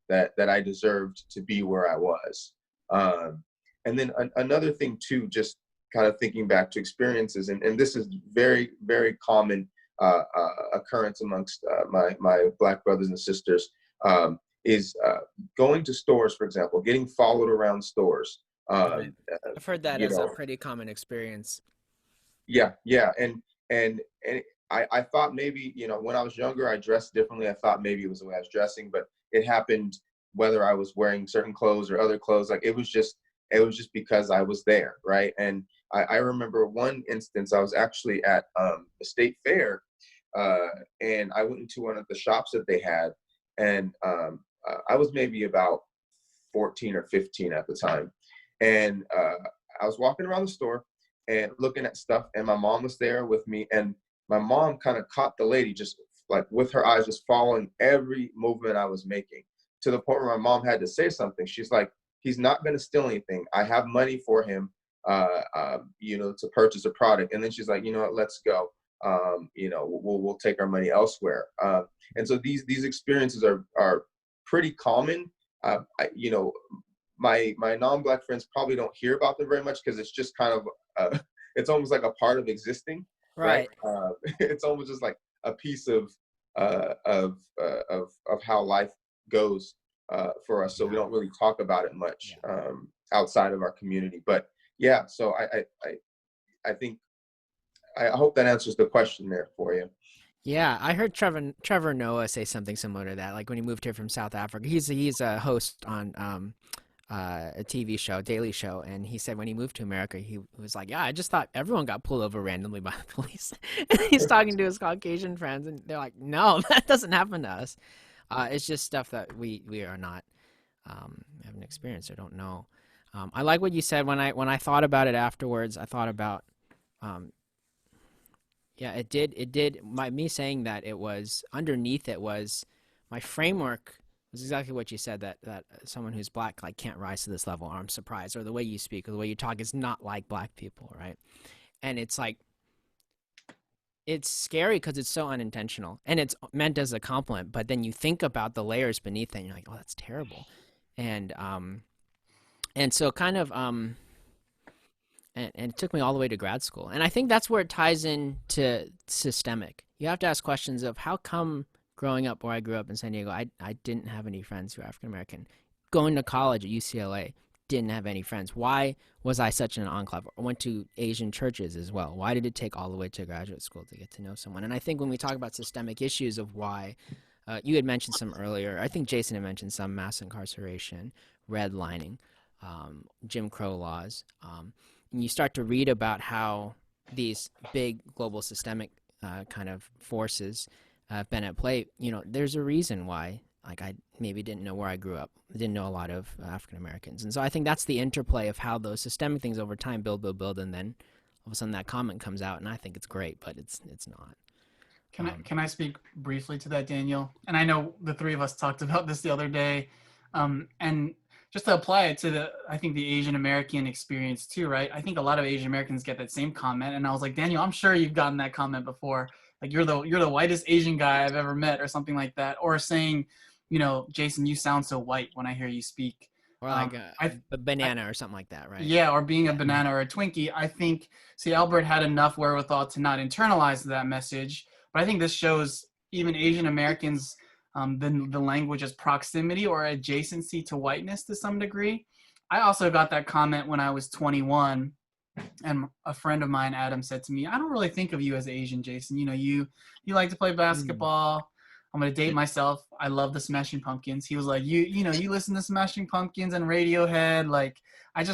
C: that I deserved to be where I was. And then another thing too, just kind of thinking back to experiences, and this is very, very common occurrence amongst my Black brothers and sisters, is going to stores, for example, getting followed around stores.
A: Right. I've heard that
C: You
A: as a
C: know,
A: pretty common experience.
C: yeah, and I thought maybe, you know, when I was younger, I dressed differently. I thought maybe it was the way I was dressing, but it happened whether I was wearing certain clothes or other clothes. Like it was just because I was there, right? And I remember one instance, I was actually at a state fair, and I went into one of the shops that they had, and I was maybe about 14 or 15 at the time, and I was walking around the store and looking at stuff, and my mom was there with me, and my mom kind of caught the lady just like with her eyes just following every movement I was making, to the point where my mom had to say something. She's like, he's not going to steal anything. I have money for him, you know, to purchase a product. And then she's like, you know what, let's go. You know, we'll take our money elsewhere. And so these experiences are pretty common. You know, my non-Black friends probably don't hear about them very much, because it's just kind of it's almost like a part of existing, right? It's almost just like a piece of how life goes for us. So we don't really talk about it much outside of our community. But yeah, so I think I hope that answers the question there for you.
A: Yeah, I heard Trevor Noah say something similar to that. Like when he moved here from South Africa, he's a host on a TV show, Daily Show, and he said when he moved to America, he was like, "Yeah, I just thought everyone got pulled over randomly by the police." And he's talking to his Caucasian friends, and they're like, "No, that doesn't happen to us. It's just stuff that we are not haven't experienced or don't know." I like what you said. When I thought about it afterwards, I thought about yeah, it did. Me saying that, it was underneath it was my framework was exactly what you said, that someone who's Black like can't rise to this level, or I'm surprised, or the way you speak or the way you talk is not like Black people, right? And it's like it's scary because it's so unintentional and it's meant as a compliment, but then you think about the layers beneath it and you're like, oh, that's terrible. And so kind of and it took me all the way to grad school. And I think that's where it ties in to systemic. You have to ask questions of how come growing up where I grew up in San Diego, I didn't have any friends who were African American. Going to college at UCLA, didn't have any friends. Why was I such an enclave? I went to Asian churches as well. Why did it take all the way to graduate school to get to know someone? And I think when we talk about systemic issues of why, you had mentioned some earlier. I think Jason had mentioned some: mass incarceration, redlining. Jim Crow laws. And you start to read about how these big global systemic kind of forces have been at play. There's a reason why. Like, I maybe didn't know where I grew up. I didn't know a lot of African Americans. And so I think that's the interplay of how those systemic things over time build, and then all of a sudden that comment comes out, and I think it's great, but it's not.
D: Can I speak briefly to that, Daniel? And I know the three of us talked about this the other day, and just to apply it to I think the Asian American experience too, right? I think a lot of Asian Americans get that same comment, and I was like, Daniel, I'm sure you've gotten that comment before, like you're the whitest Asian guy I've ever met, or something like that, or saying, Jason, you sound so white when I hear you speak.
A: Or like a banana or something like that, right?
D: Yeah, or being a banana or a Twinkie. I think, Elbert had enough wherewithal to not internalize that message. But I think this shows even Asian Americans, the language as proximity or adjacency to whiteness to some degree. I also got that comment when I was 21, and a friend of mine, Adam, said to me, I don't really think of you as Asian, Jason. You like to play basketball. I'm going to date myself. I love the Smashing Pumpkins. He was like, you listen to Smashing Pumpkins and Radiohead. Like, I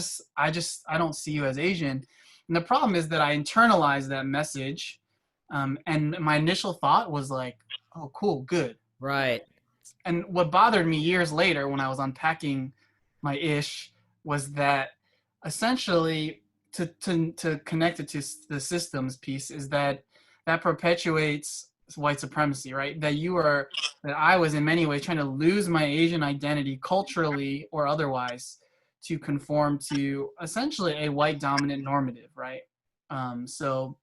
D: don't see you as Asian. And the problem is that I internalized that message. And my initial thought was like, oh, cool, good.
A: Right.
D: And what bothered me years later when I was unpacking my ish was that essentially to connect it to the systems piece is that perpetuates white supremacy, right? That I was in many ways trying to lose my Asian identity culturally or otherwise to conform to essentially a white dominant normative, right? So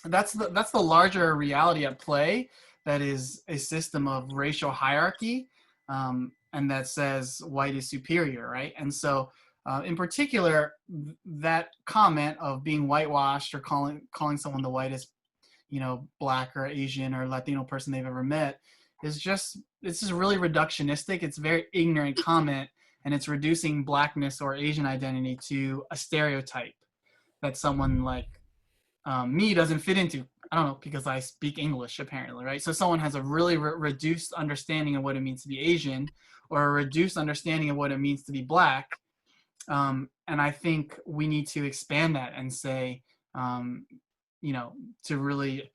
D: that's the larger reality at play. That is a system of racial hierarchy, and that says white is superior, right? And so, in particular, that comment of being whitewashed or calling someone the whitest, Black or Asian or Latino person they've ever met is just really reductionistic. It's a very ignorant comment, and it's reducing Blackness or Asian identity to a stereotype that someone like me doesn't fit into. I don't know, because I speak English apparently, right? So someone has a really reduced understanding of what it means to be Asian, or a reduced understanding of what it means to be Black. And I think we need to expand that and say, to really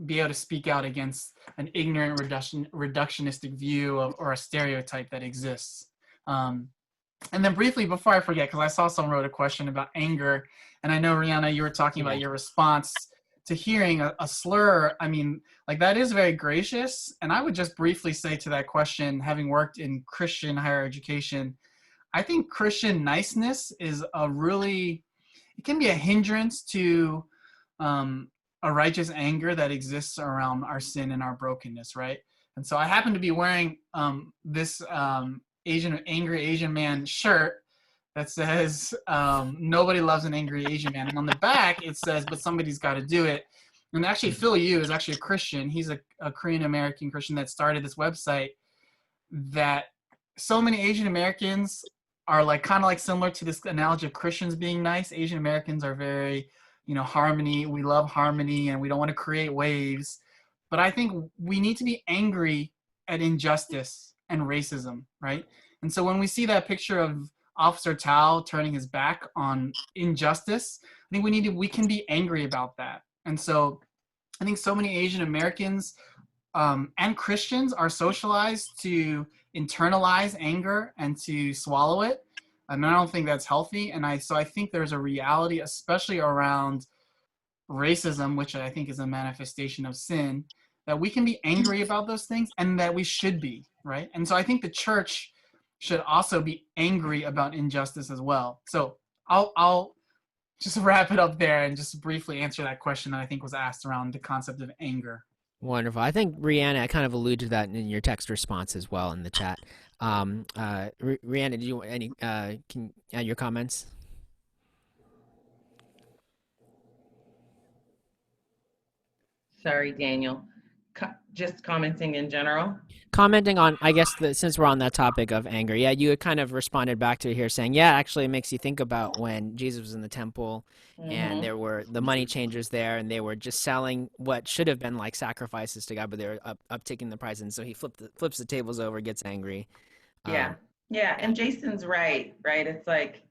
D: be able to speak out against an ignorant reductionistic view or a stereotype that exists. And then briefly, before I forget, because I saw someone wrote a question about anger, and I know, Ryana, you were talking about your response to hearing a slur. I mean, like, that is very gracious. And I would just briefly say to that question, having worked in Christian higher education, I think Christian niceness is it can be a hindrance to a righteous anger that exists around our sin and our brokenness, right? And so I happen to be wearing this angry Asian man shirt that says, nobody loves an angry Asian man. And on the back, it says, but somebody's got to do it. And actually, Phil Yu is actually a Christian. He's a Korean American Christian that started this website that so many Asian Americans are kind of similar to this analogy of Christians being nice. Asian Americans are very, harmony. We love harmony, and we don't want to create waves. But I think we need to be angry at injustice and racism, right? And so when we see that picture of Officer Tao turning his back on injustice, I think we can be angry about that. And so I think so many Asian Americans and Christians are socialized to internalize anger and to swallow it. And I don't think that's healthy. And so I think there's a reality, especially around racism, which I think is a manifestation of sin, that we can be angry about those things, and that we should be, right? And so I think the church should also be angry about injustice as well. So I'll just wrap it up there and just briefly answer that question that I think was asked around the concept of anger.
A: Wonderful. I think, Ryana, I kind of alluded to that in your text response as well in the chat. Ryana, did you can you add your comments?
E: Sorry, Daniel. Just commenting in general.
A: Commenting on, I guess, since we're on that topic of anger, yeah, you had kind of responded back to it here saying, yeah, actually it makes you think about when Jesus was in the temple and there were the money changers there, and they were just selling what should have been like sacrifices to God, but they were upticking the price, and so he flips the tables over, gets angry.
E: Yeah. Yeah, and Jason's right? It's like,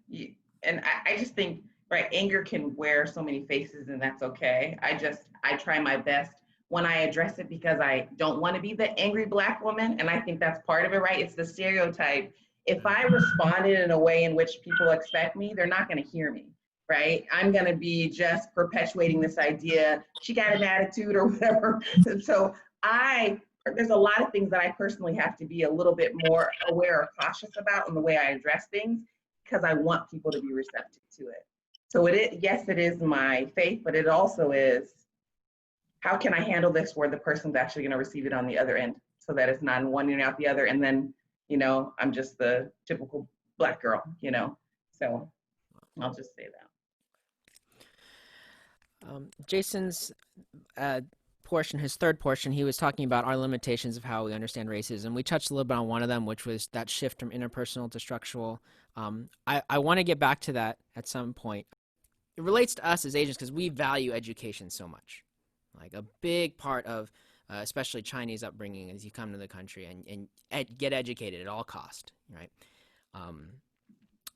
E: and I just think, right, anger can wear so many faces, and that's okay. I try my best when I address it, because I don't want to be the angry Black woman, and I think that's part of it, right? It's the stereotype. If I responded in a way in which people expect me, they're not going to hear me, right? I'm going to be just perpetuating this idea, she got an attitude or whatever. So there's a lot of things that I personally have to be a little bit more aware or cautious about in the way I address things, because I want people to be receptive to it. So yes, it is my faith, but it also is, how can I handle this where the person's actually going to receive it on the other end, so that it's not one ear out the other, and then, I'm just the typical Black girl, So I'll just say that.
A: Jason's portion, his third portion, he was talking about our limitations of how we understand racism. We touched a little bit on one of them, which was that shift from interpersonal to structural. I want to get back to that at some point. It relates to us as Asians because we value education so much. Like a big part of especially Chinese upbringing is you come to the country and get educated at all cost, right?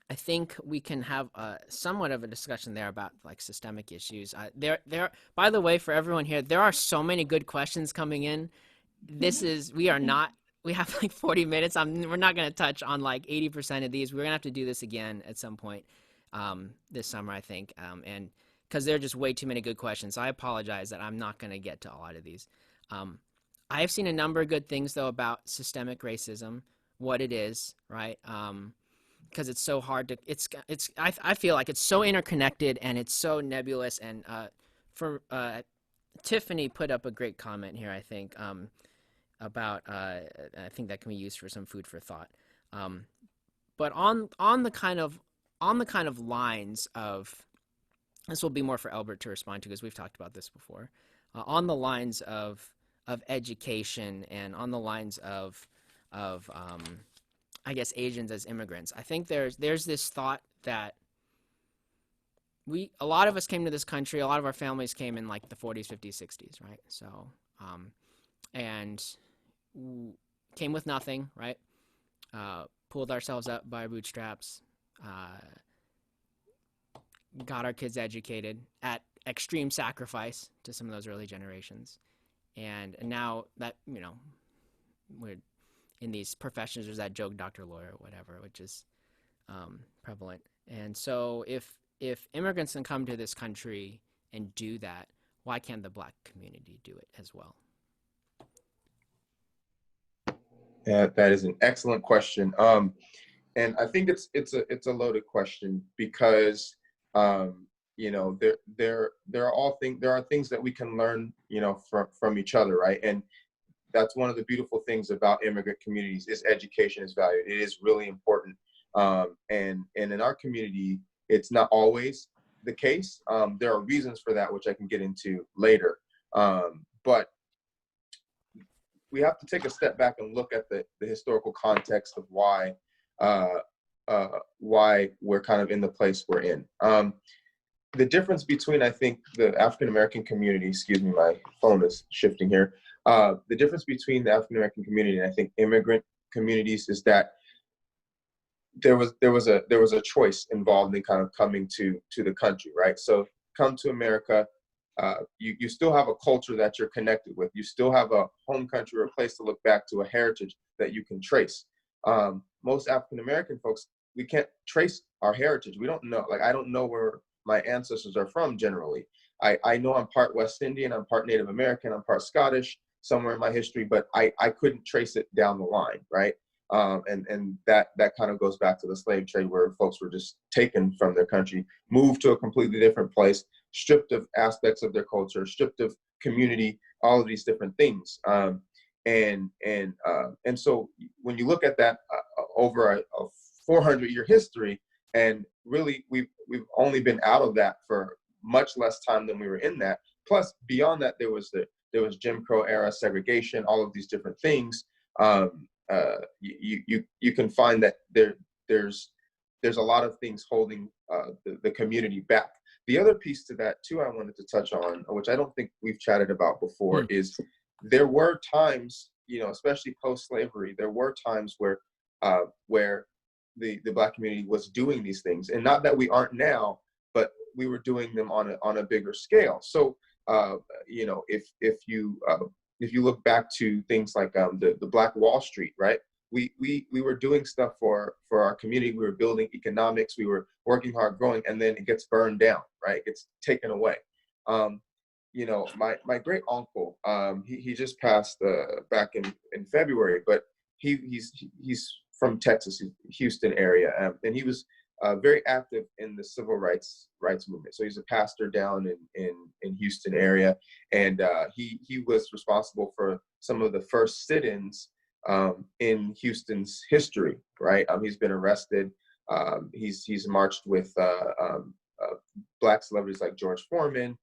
A: I think we can have somewhat of a discussion there about like systemic issues. By the way, for everyone here, there are so many good questions coming in. We have like 40 minutes. We're not going to touch on like 80% of these. We're going to have to do this again at some point this summer, I think. And because there are just way too many good questions. So I apologize that I'm not going to get to a lot of these. I've seen a number of good things though about systemic racism, what it is, right? Because it's so hard to, I feel like it's so interconnected and it's so nebulous. And Tiffany put up a great comment here, I think, about, I think that can be used for some food for thought. But on the kind of lines of, this will be more for Elbert to respond to because we've talked about this before, on the lines of education and on the lines of I guess Asians as immigrants. I think there's this thought that a lot of us came to this country, a lot of our families came in like the 40s, 50s, 60s, right? So, and came with nothing, right? Pulled ourselves up by bootstraps, got our kids educated at extreme sacrifice to some of those early generations. And now that, we're in these professions, there's that joke, doctor, lawyer, whatever, which is prevalent. And so if immigrants can come to this country and do that, why can't the Black community do it as well?
C: Yeah, that is an excellent question. And I think it's a loaded question because there are things that we can learn, from each other, right? And that's one of the beautiful things about immigrant communities is education is valued. It is really important. And in our community, it's not always the case. There are reasons for that, which I can get into later. But we have to take a step back and look at the historical context of why we're kind of in the place we're in. The difference between, I think, the African-American community, excuse me, my phone is shifting here. The difference between the African-American community and I think immigrant communities is that there was a choice involved in kind of coming to the country, right? So come to America, you still have a culture that you're connected with. You still have a home country or a place to look back to, a heritage that you can trace. Most African-American folks, we can't trace our heritage. We don't know, I don't know where my ancestors are from generally. I know I'm part West Indian, I'm part Native American, I'm part Scottish, somewhere in my history, but I couldn't trace it down the line, right? And that kind of goes back to the slave trade where folks were just taken from their country, moved to a completely different place, stripped of aspects of their culture, stripped of community, all of these different things. And so when you look at that over a 400-year history, and really we've only been out of that for much less time than we were in that. Plus, beyond that, there was Jim Crow era segregation, all of these different things. You can find that there's a lot of things holding the community back. The other piece to that too, I wanted to touch on, which I don't think we've chatted about before, is there were times, especially post-slavery, there were times where the Black community was doing these things, and not that we aren't now, but we were doing them on a bigger scale. So if you look back to things like the Black Wall Street, right? We were doing stuff for our community. We were building economics. We were working hard, growing, and then it gets burned down, right? It gets taken away. My great uncle, he just passed back in February, but he's from Texas, Houston area, and he was very active in the civil rights movement. So he's a pastor down in Houston area, and he was responsible for some of the first sit-ins in Houston's history, right? He's been arrested. He's marched with Black celebrities like George Foreman.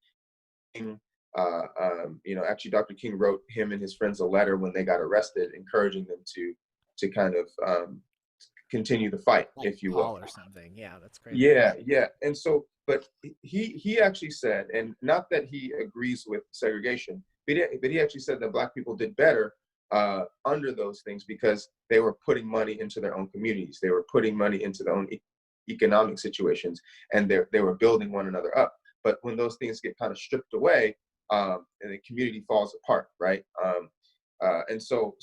C: Actually, Dr. King wrote him and his friends a letter when they got arrested, encouraging them to kind of continue the fight, like if you will,
F: or something. Yeah, that's great.
C: Yeah. And so, but he actually said, and not that he agrees with segregation, but he actually said that Black people did better under those things because they were putting money into their own communities. They were putting money into their own economic situations, and they were building one another up. But when those things get kind of stripped away, and the community falls apart, right? And so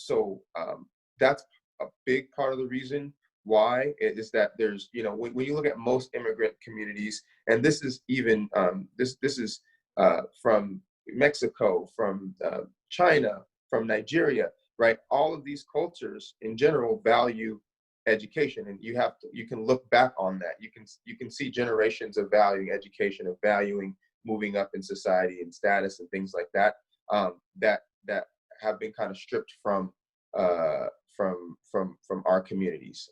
C: that's a big part of the reason why is that there's, when you look at most immigrant communities, and this is even this is from Mexico, from China, from Nigeria, right? All of these cultures in general value education, and you can look back on that. You can see generations of valuing education, of valuing moving up in society and status and things like that, that have been kind of stripped from our communities.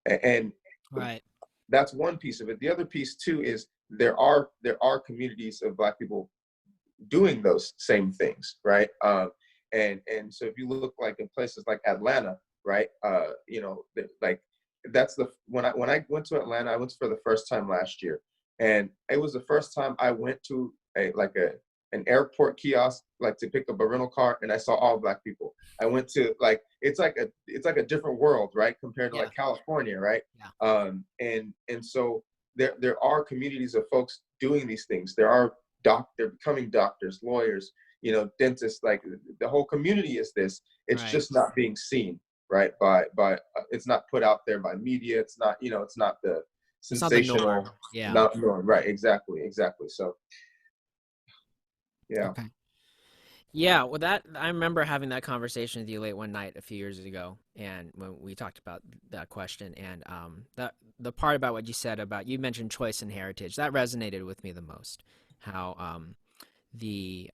C: And
F: right.
C: That's one piece of it. The other piece too is there are communities of Black people doing those same things, right? And so if you look like in places like Atlanta, right? That's when I went to Atlanta, I went for the first time last year, and it was the first time I went to an airport kiosk, like to pick up a rental car, and I saw all Black people. I went to it's like a different world, right? Compared to like California, right?
F: Yeah.
C: And so there are communities of folks doing these things. They're becoming doctors, lawyers, dentists. Like the whole community is this. It's
F: right.
C: just not being seen, right? By it's not put out there by media. It's not it's not the sensational.
F: It's not the norm. Yeah.
C: Not norm, right? Exactly. So. Yeah.
F: Okay. Yeah, well, I remember having that conversation with you late one night a few years ago, and when we talked about that question, and the part about what you said about, you mentioned choice and heritage, that resonated with me the most. How the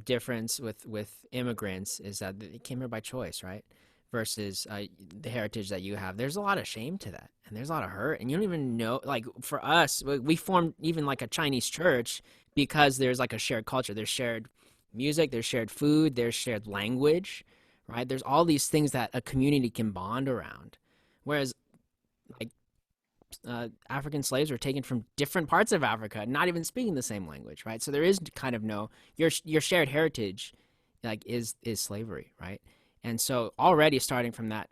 F: difference with immigrants is that they came here by choice, right? Versus the heritage that you have. There's a lot of shame to that, and there's a lot of hurt, and you don't even know. Like for us, we formed even like a Chinese church because there's like a shared culture. There's shared music, there's shared food, there's shared language, right? There's all these things that a community can bond around. Whereas like African slaves were taken from different parts of Africa, not even speaking the same language, right? So there is kind of no, your shared heritage like is slavery, right? And so already starting from that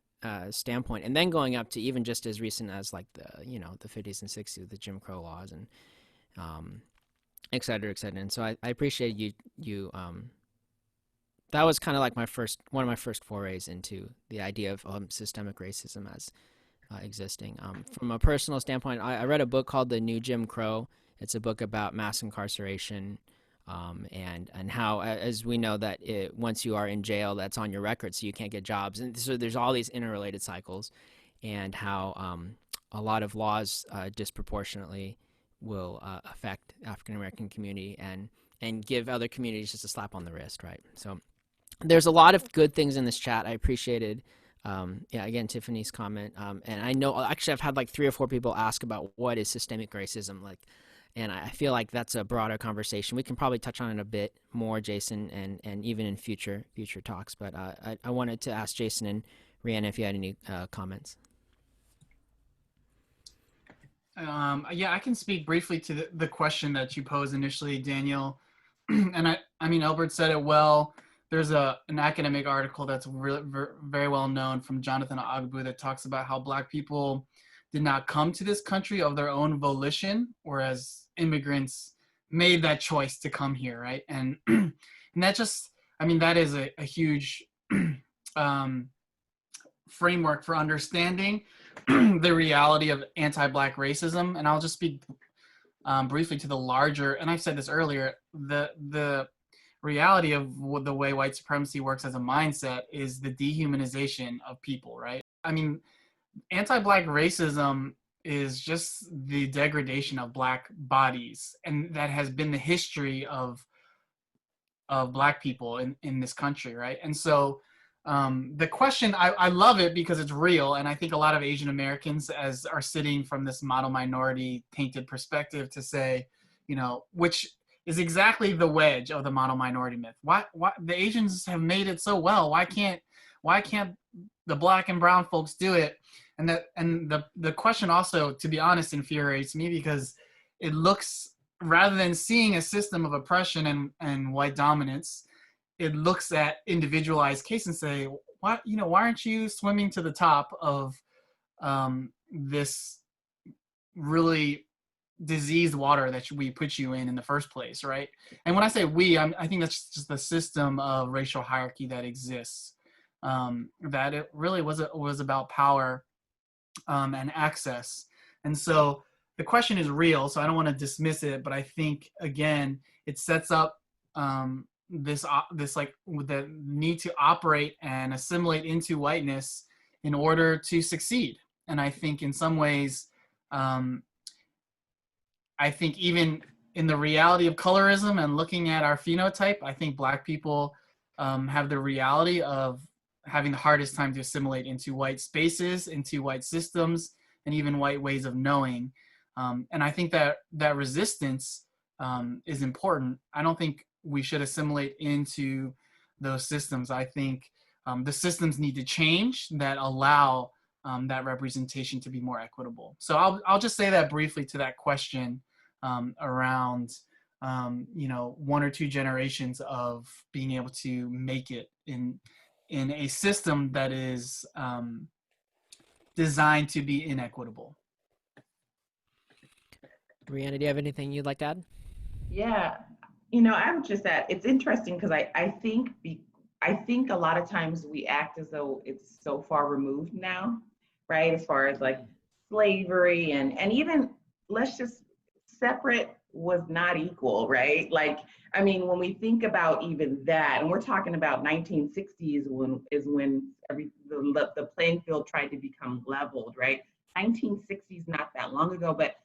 F: standpoint, and then going up to even just as recent as like the 50s and 60s, the Jim Crow laws, and et cetera, et cetera. And so I appreciate you that was kind of like one of my first forays into the idea of systemic racism as existing. From a personal standpoint, I read a book called The New Jim Crow. It's a book about mass incarceration, and how, as we know, that once you are in jail, that's on your record, so you can't get jobs. And so there's all these interrelated cycles, and how a lot of laws disproportionately will affect African American community and give other communities just a slap on the wrist, right? So there's a lot of good things in this chat. I appreciated, again, Tiffany's comment. And I know, actually, I've had like 3 or 4 people ask about what is systemic racism, and I feel like that's a broader conversation. We can probably touch on it a bit more, Jason, and even in future talks. But I wanted to ask Jason and Ryana if you had any comments.
D: I can speak briefly to the question that you posed initially, Daniel. And I mean, Elbert said it well. there's an academic article that's very well known from Jonathan Agbu that talks about how Black people did not come to this country of their own volition, whereas immigrants made that choice to come here, right? And and that just, I mean, that is a huge framework for understanding the reality of anti-Black racism. And I'll just speak briefly to the larger, and I've said this earlier, the reality of the way white supremacy works as a mindset is the dehumanization of people, right? I mean, anti-Black racism is just the degradation of Black bodies, and that has been the history of Black people in this country, right? And so the question, I love it because it's real, and I think a lot of Asian Americans are sitting from this model minority tainted perspective to say, you know, which is exactly the wedge of the model minority myth. Why the Asians have made it so well? Why can't the Black and brown folks do it? And the question also, to be honest, infuriates me because it looks, rather than seeing a system of oppression and white dominance, it looks at individualized case and say, why aren't you swimming to the top of this really diseased water that we put you in the first place, right? And when I say we, I think that's just the system of racial hierarchy that exists. That it really was about power and access. And so the question is real, so I don't want to dismiss it, but I think, again, it sets up this like the need to operate and assimilate into whiteness in order to succeed. And I think in some ways, I think even in the reality of colorism and looking at our phenotype, I think Black people have the reality of having the hardest time to assimilate into white spaces, into white systems, and even white ways of knowing. And I think that resistance is important. I don't think we should assimilate into those systems. I think the systems need to change that allow that representation to be more equitable. So I'll just say that briefly to that question around one or two generations of being able to make it in a system that is designed to be inequitable.
F: Ryana, do you have anything you'd like to add?
E: Yeah, I would just add, it's interesting because I think a lot of times we act as though it's so far removed now, right? As far as like slavery and even, let's just, separate was not equal, right? Like, I mean, when we think about even that, and we're talking about 1960s when the playing field tried to become leveled, right? 1960s, not that long ago, but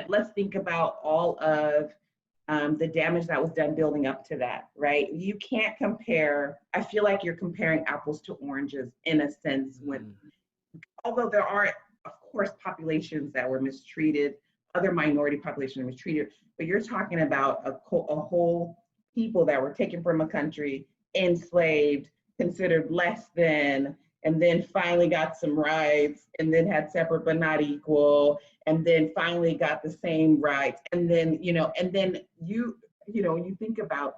E: let's think about all of the damage that was done building up to that, right? You can't compare, I feel like you're comparing apples to oranges in a sense, although there are, of course, populations that were mistreated, other minority populations were mistreated, but you're talking about a whole people that were taken from a country, enslaved, considered less than, and then finally got some rights, and then had separate but not equal, and then finally got the same rights, and then you think about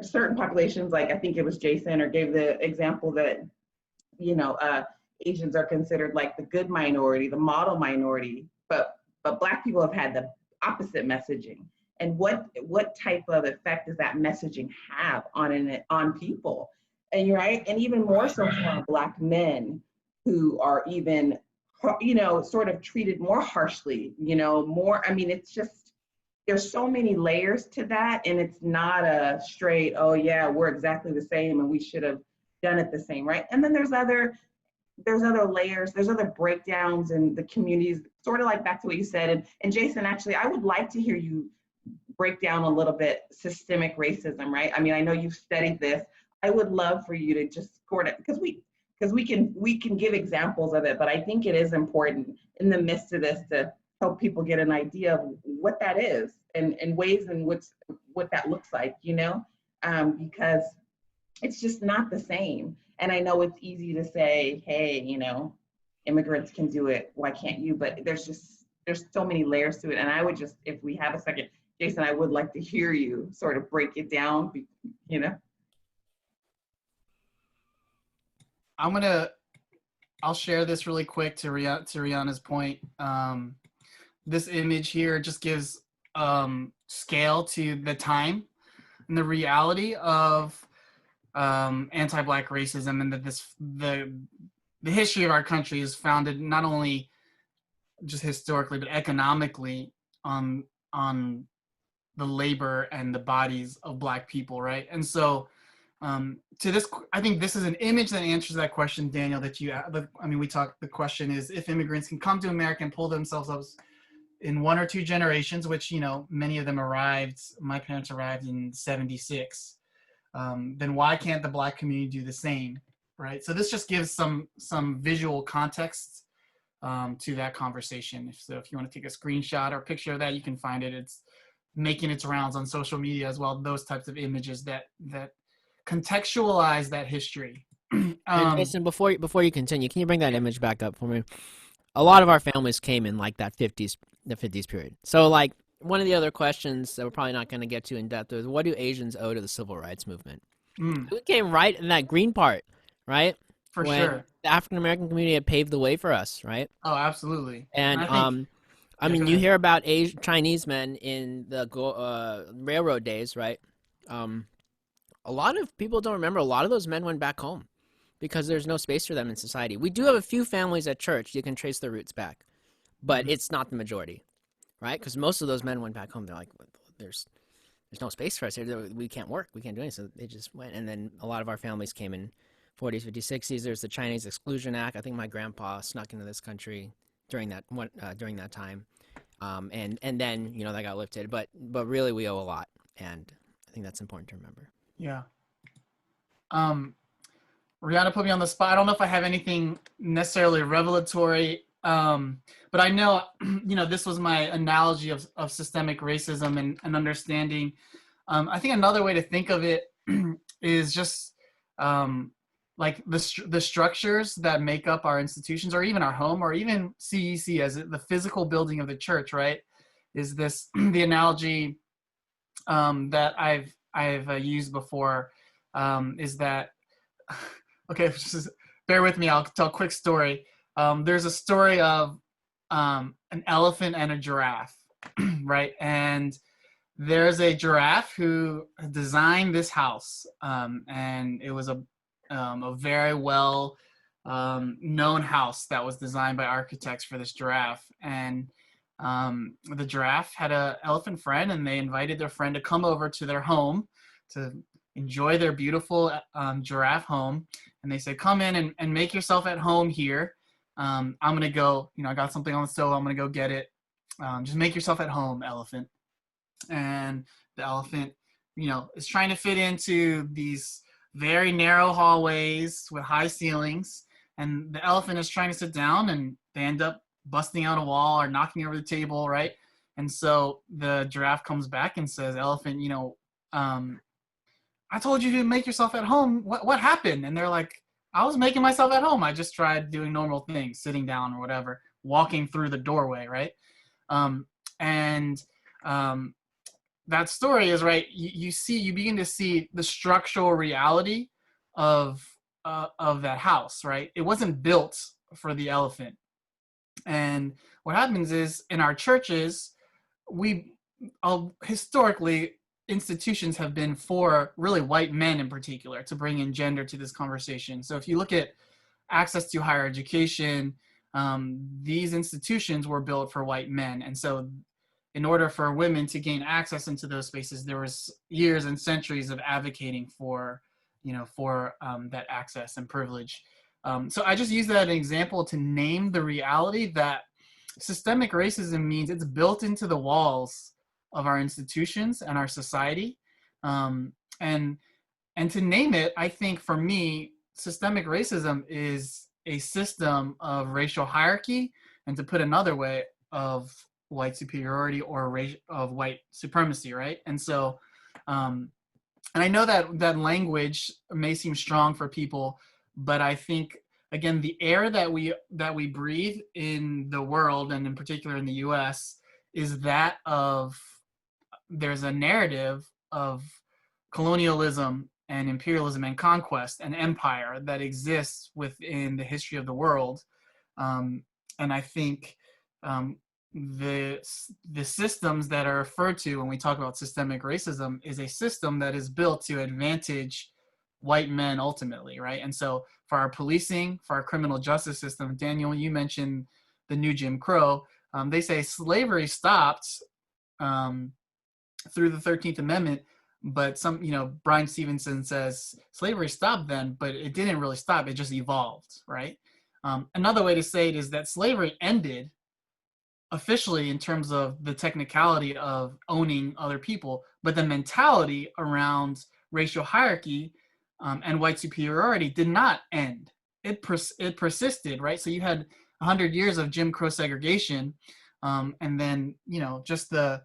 E: certain populations, like I think it was Jason or gave the example that Asians are considered like the good minority, the model minority, but Black people have had the opposite messaging. And what type of effect does that messaging have on people? And you're right, and even more so for Black men who are even, sort of treated more harshly, more, I mean, it's just, there's so many layers to that, and it's not a straight, oh yeah, we're exactly the same and we should have done it the same, right? And then there's other layers, there's other breakdowns in the communities, sort of like back to what you said. And Jason, actually, I would like to hear you break down a little bit systemic racism, right? I mean, I know you've studied this. I would love for you to just sort of, because we can give examples of it, but I think it is important in the midst of this to help people get an idea of what that is and ways in which what that looks like, because it's just not the same. And I know it's easy to say, hey, immigrants can do it, why can't you? But there's so many layers to it. And I would just, if we have a second, Jason, I would like to hear you sort of break it down,
D: I'll share this really quick to Rihanna's point. This image here just gives scale to the time and the reality of anti-Black racism, and that the history of our country is founded not only just historically but economically on the labor and the bodies of Black people, right? And so to this, I think this is an image that answers that question, Daniel, that you, I mean, the question is if immigrants can come to America and pull themselves up in one or two generations, which, you know, many of them arrived, my parents arrived in 76, then why can't the Black community do the same, right? So this just gives some visual context to that conversation. So if you want to take a screenshot or a picture of that, you can find it. It's making its rounds on social media as well, those types of images that contextualize that history.
F: Jason, before you continue, can you bring that image back up for me? A lot of our families came in like the 50s period. So like one of the other questions that we're probably not going to get to in depth is, what do Asians owe to the civil rights movement? We came right in that green part, right?
D: For
F: when
D: sure.
F: The African American community had paved the way for us, right?
D: Oh, absolutely.
F: And I mean, you hear about Chinese men in the railroad days, right? A lot of people don't remember. A lot of those men went back home because there's no space for them in society. We do have a few families at church you can trace their roots back, but it's not the majority, right? Because most of those men went back home. They're like, there's no space for us here. We can't work. We can't do anything. So they just went. And then a lot of our families came in 40s, 50s, 60s. There's the Chinese Exclusion Act. I think my grandpa snuck into this country during that time. And then, you know, that got lifted. But really, we owe a lot. And I think that's important to remember.
D: Yeah. Rihanna put me on the spot. I don't know if I have anything necessarily revelatory, but I know, you know, this was my analogy of systemic racism and understanding. I think another way to think of it is just like the structures that make up our institutions, or even our home, or even CEC as the physical building of the church, right? Is this the analogy that I've used before, is that, okay, just bear with me, I'll tell a quick story. There's a story of an elephant and a giraffe, right? And there's a giraffe who designed this house, and it was a very well known house that was designed by architects for this giraffe. And the giraffe had an elephant friend, and they invited their friend to come over to their home to enjoy their beautiful giraffe home. And they said, come in and make yourself at home here. I'm going to go, you know, I got something on the stove. I'm going to go get it. Just make yourself at home, elephant. And the elephant, you know, is trying to fit into these very narrow hallways with high ceilings. And the elephant is trying to sit down, and they end up busting out a wall or knocking over the table, right? And so the giraffe comes back and says, elephant, you know, I told you to make yourself at home. What happened? And they're like, I was making myself at home. I just tried doing normal things, sitting down or whatever, walking through the doorway, right? That story is, right, you begin to see the structural reality of that house, right? It wasn't built for the elephant. And what happens is, in our churches, historically, institutions have been for really white men in particular, to bring in gender to this conversation. So if you look at access to higher education, these institutions were built for white men. And so in order for women to gain access into those spaces, there was years and centuries of advocating for that access and privilege. So I just use that as an example to name the reality that systemic racism means it's built into the walls of our institutions and our society. And to name it, I think for me, systemic racism is a system of racial hierarchy, and to put another way, of white superiority or of white supremacy, right? And so, and I know that language may seem strong for people, but I think, again, the air that we breathe in the world, and in particular in the US, is that of, there's a narrative of colonialism and imperialism and conquest and empire that exists within the history of the world. And I think the systems that are referred to when we talk about systemic racism is a system that is built to advantage white men ultimately, right? And so for our policing, for our criminal justice system, Daniel, you mentioned the new Jim Crow. They say slavery stopped through the 13th Amendment, but Brian Stevenson says slavery stopped then, but it didn't really stop. It just evolved, right? Another way to say it is that slavery ended officially in terms of the technicality of owning other people, but the mentality around racial hierarchy and white superiority did not end. It persisted, right? So you had 100 years of Jim Crow segregation, and then just the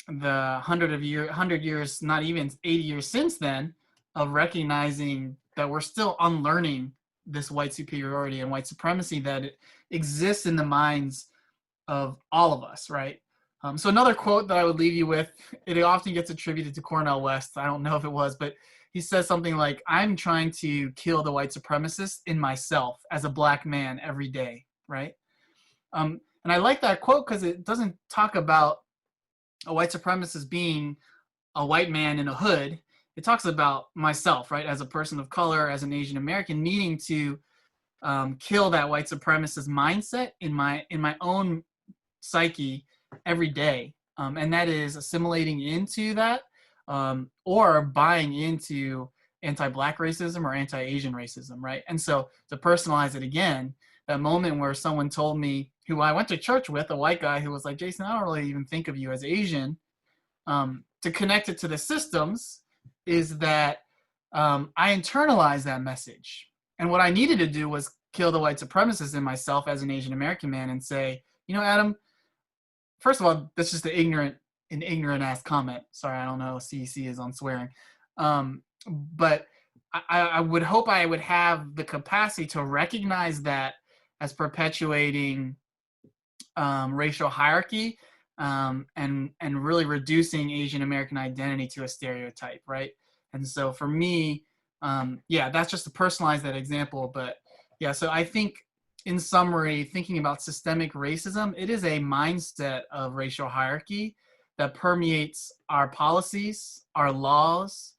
D: 100 years, not even 80 years since then, of recognizing that we're still unlearning this white superiority and white supremacy that exists in the minds of all of us, right? So another quote that I would leave you with, it often gets attributed to Cornel West. I don't know if it was, but he says something like, "I'm trying to kill the white supremacist in myself as a black man every day," right? And I like that quote because it doesn't talk about a white supremacist being a white man in a hood. It talks about myself, right, as a person of color, as an Asian American, needing to kill that white supremacist mindset in my own psyche every day, and that is assimilating into that, or buying into anti-black racism or anti-Asian racism, right? And so to personalize it again, that moment where someone told me, who I went to church with, a white guy who was like, "Jason, I don't really even think of you as Asian," to connect it to the systems is that I internalized that message. And what I needed to do was kill the white supremacist in myself as an Asian American man and say, Adam, first of all, that's just an ignorant ass comment. Sorry, I don't know. CEC is on swearing. But I would hope I would have the capacity to recognize that as perpetuating racial hierarchy, and really reducing Asian American identity to a stereotype, right? And so for me, that's just to personalize that example. But yeah, so I think in summary, thinking about systemic racism, it is a mindset of racial hierarchy that permeates our policies, our laws,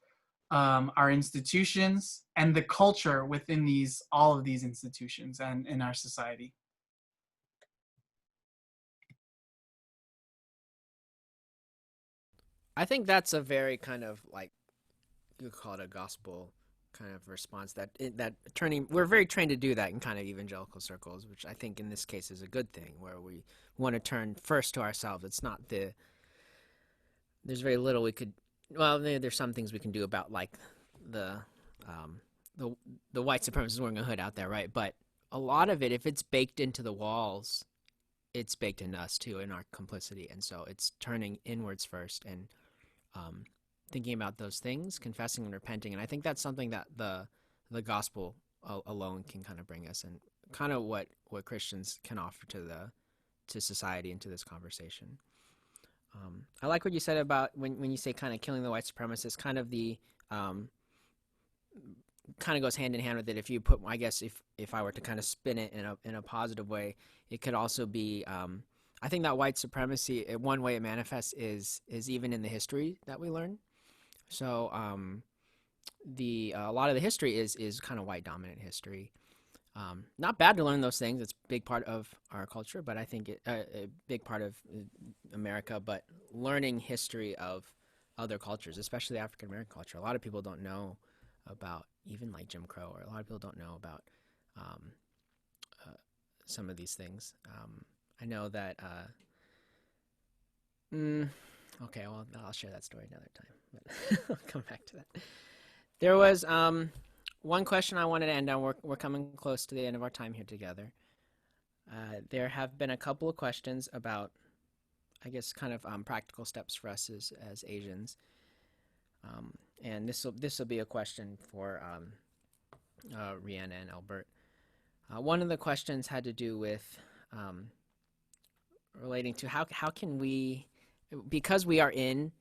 D: our institutions, and the culture within all of these institutions and in our society.
F: I think that's a very kind of like, you could call it a gospel kind of response, we're very trained to do that in kind of evangelical circles, which I think in this case is a good thing, where we want to turn first to ourselves. It's not there's very little we could, well, there's some things we can do about like the white supremacist wearing a hood out there, right? But a lot of it, if it's baked into the walls, it's baked into us too, in our complicity. And so it's turning inwards first and thinking about those things, confessing and repenting. And I think that's something that the gospel alone can kind of bring us, and kind of what Christians can offer to society and to this conversation. I like what you said about when you say kind of killing the white supremacist, kind of the kind of goes hand in hand with it. If you put, I guess if I were to kind of spin it in a positive way, it could also be, I think that white supremacy, one way it manifests is even in the history that we learn. So a lot of the history is kind of white dominant history. Not bad to learn those things. It's a big part of our culture, but I think a big part of America. But learning history of other cultures, especially African American culture, a lot of people don't know about even like Jim Crow, or a lot of people don't know about some of these things. I know that. Okay, well, I'll share that story another time. But I'll come back to that. There was one question I wanted to end on. We're coming close to the end of our time here together. There have been a couple of questions about, I guess, kind of practical steps for us as Asians. And this will be a question for Ryana and Elbert. One of the questions had to do with relating to how can we, because we are in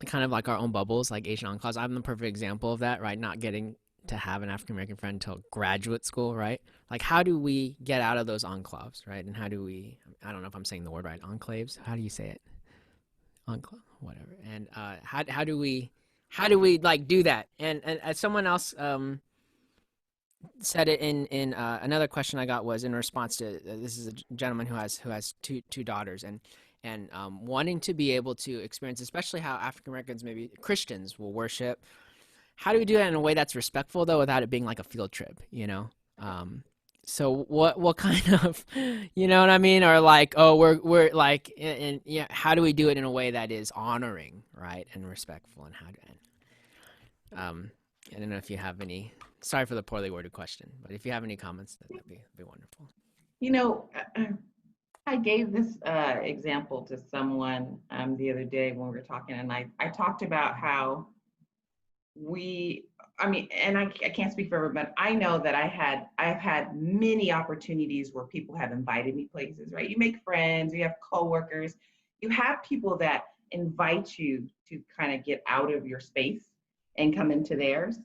F: kind of like our own bubbles, like Asian enclaves. I'm the perfect example of that, right? Not getting to have an African American friend until graduate school, right? Like, how do we get out of those enclaves, right? And how do we, I don't know if I'm saying the word right, enclaves? How do you say it? Enclave, whatever. And how do we like do that? And as someone else said it in another question I got was in response to this is a gentleman who has two daughters and wanting to be able to experience, especially how African Americans, maybe Christians, will worship. How do we do that in a way that's respectful, though, without it being like a field trip, you know? So what kind of, you know what I mean? Or like, oh, we're like, and yeah, how do we do it in a way that is honoring, right, and respectful, and how to, I don't know if you have any. Sorry for the poorly worded question, but if you have any comments, that'd be wonderful.
E: You know, I gave this example to someone the other day when we were talking, and I talked about how and I can't speak for everyone, but I know that I've had many opportunities where people have invited me places, right? You make friends, you have coworkers, you have people that invite you to kind of get out of your space and come into theirs.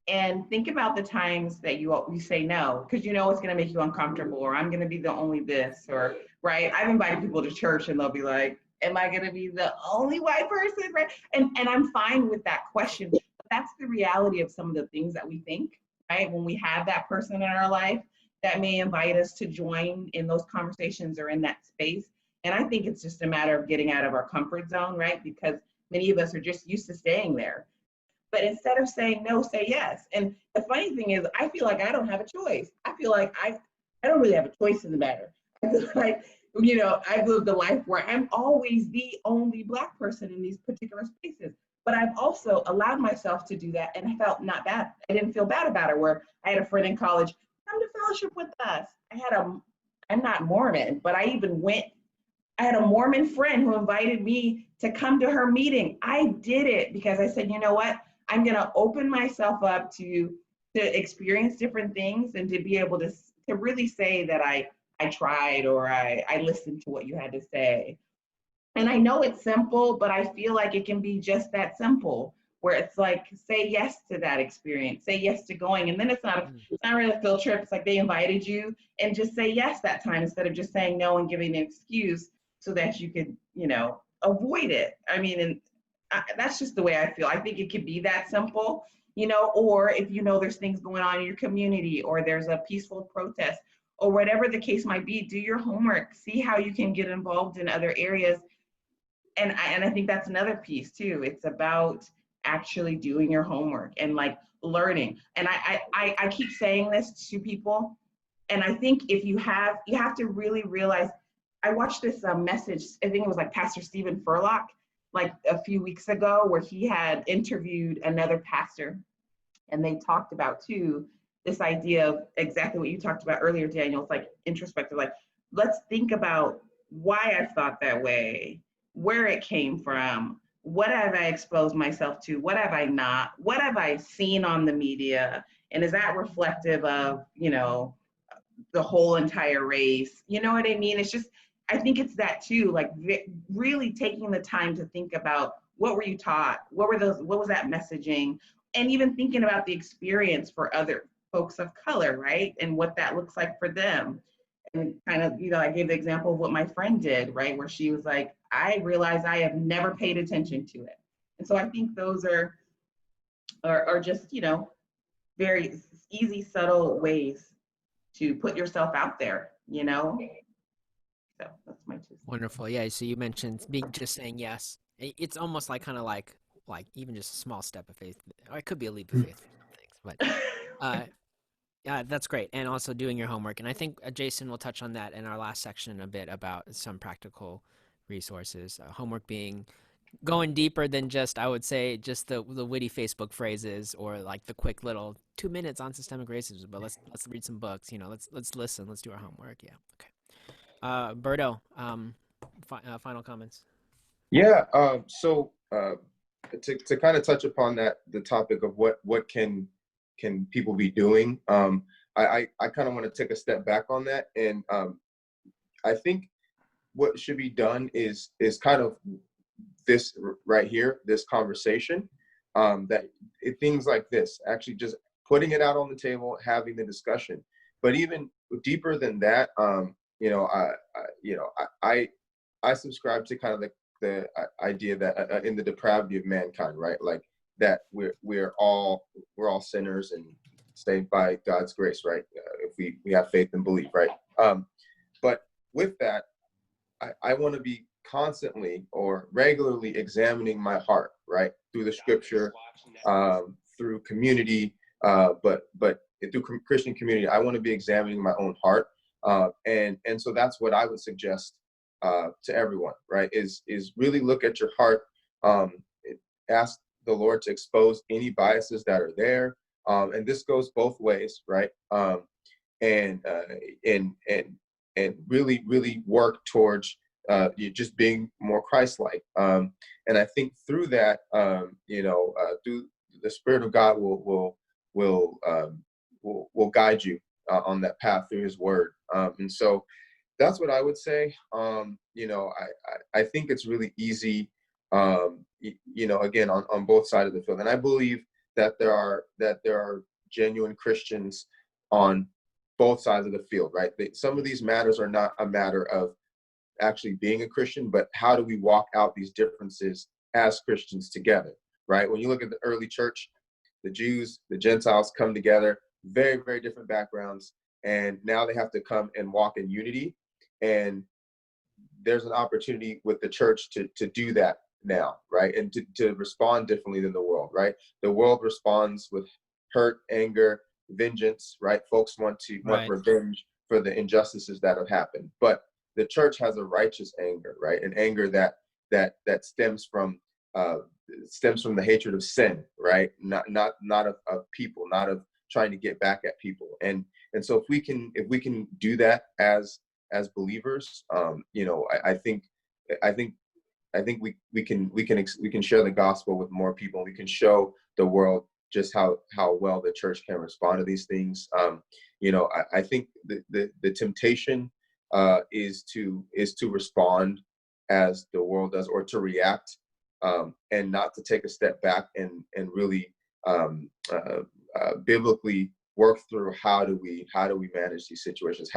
E: And think about the times that you say no, because you know it's going to make you uncomfortable, or I'm going to be the only this, or right. I've invited people to church and they'll be like, am I going to be the only white person, right? And I'm fine with that question. But that's the reality of some of the things that we think, right? When we have that person in our life that may invite us to join in those conversations or in that space. And I think it's just a matter of getting out of our comfort zone, right? Because many of us are just used to staying there. But instead of saying no, say yes. And the funny thing is, I feel like I don't have a choice. I feel like I don't really have a choice in the matter. I feel like, you know, I've lived a life where I'm always the only Black person in these particular spaces. But I've also allowed myself to do that and I felt not bad. I didn't feel bad about it, where I had a friend in college, come to fellowship with us. I'm not Mormon, but I had a Mormon friend who invited me to come to her meeting. I did it because I said, you know what? I'm going to open myself up to experience different things and to be able to really say that I tried, or I listened to what you had to say. And I know it's simple, but I feel like it can be just that simple, where it's like, say yes to that experience, say yes to going. And then it's not really a field trip. It's like they invited you, and just say yes that time instead of just saying no and giving an excuse so that you could, you know, avoid it. I mean, and that's just the way I feel. I think it could be that simple, you know, or if you know there's things going on in your community, or there's a peaceful protest, or whatever the case might be, do your homework, see how you can get involved in other areas. And I think that's another piece too. It's about actually doing your homework and like learning. And I keep saying this to people, and I think if you have to really realize. I watched this message, I think it was like Pastor Stephen Furlock, like a few weeks ago, where he had interviewed another pastor, and they talked about too this idea of exactly what you talked about earlier, Daniel. It's like introspective, like let's think about why I thought that way, where it came from, what have I exposed myself to, what have I not, what have I seen on the media, and is that reflective of, you know, the whole entire race? You know what I mean? It's just, I think it's that too, like really taking the time to think about what were you taught, what was that messaging, and even thinking about the experience for other folks of color, right? And what that looks like for them. And kind of, you know, I gave the example of what my friend did, right? Where she was like, I realized I have never paid attention to it. And so I think those are just, you know, very easy, subtle ways to put yourself out there, you know? So that's my 2 cents.
F: Wonderful. Yeah. So you mentioned just saying yes. It's almost like kind of like even just a small step of faith, or it could be a leap of faith for some things. But yeah, that's great. And also doing your homework. And I think Jason will touch on that in our last section a bit about some practical resources. Homework being going deeper than just, I would say, just the witty Facebook phrases or like the quick little 2 minutes on systemic racism. But let's read some books. You know, let's listen. Let's do our homework. Yeah. Okay. Berto, final comments.
C: Yeah. So to kind of touch upon that, the topic of what can people be doing, I kind of want to take a step back on that, and I think what should be done is kind of this right here, this conversation, things like this, actually just putting it out on the table, having the discussion. But even deeper than that, I subscribe to kind of the idea that in the depravity of mankind, right? Like that we're all sinners and saved by God's grace, right? If we have faith and believe, right? But with that, I want to be constantly or regularly examining my heart, right? Through the scripture, through community, but through Christian community, I want to be examining my own heart. And so that's what I would suggest to everyone, right? Is really look at your heart, ask the Lord to expose any biases that are there. And this goes both ways, right? And really work towards you just being more Christ-like. And I think through that, through the Spirit of God will guide you on that path through His Word. And so that's what I would say. I think it's really easy, again, on both sides of the field. And I believe that there are genuine Christians on both sides of the field, right? Some of these matters are not a matter of actually being a Christian, but how do we walk out these differences as Christians together, right? When you look at the early church, the Jews, the Gentiles come together, very, very different backgrounds, and now they have to come and walk in unity. And there's an opportunity with the church to do that now, right? And to respond differently than the world, right? The world responds with hurt, anger, vengeance, right? Folks want revenge for the injustices that have happened. But the church has a righteous anger, right? An anger that stems from the hatred of sin, right? Not of people, not of trying to get back at people. And so if we can do that as believers, I think we can share the gospel with more people. We can show the world just how well the church can respond to these things. I think the temptation is to respond as the world does, or to react, and not to take a step back and really biblically work through how do we manage these situations?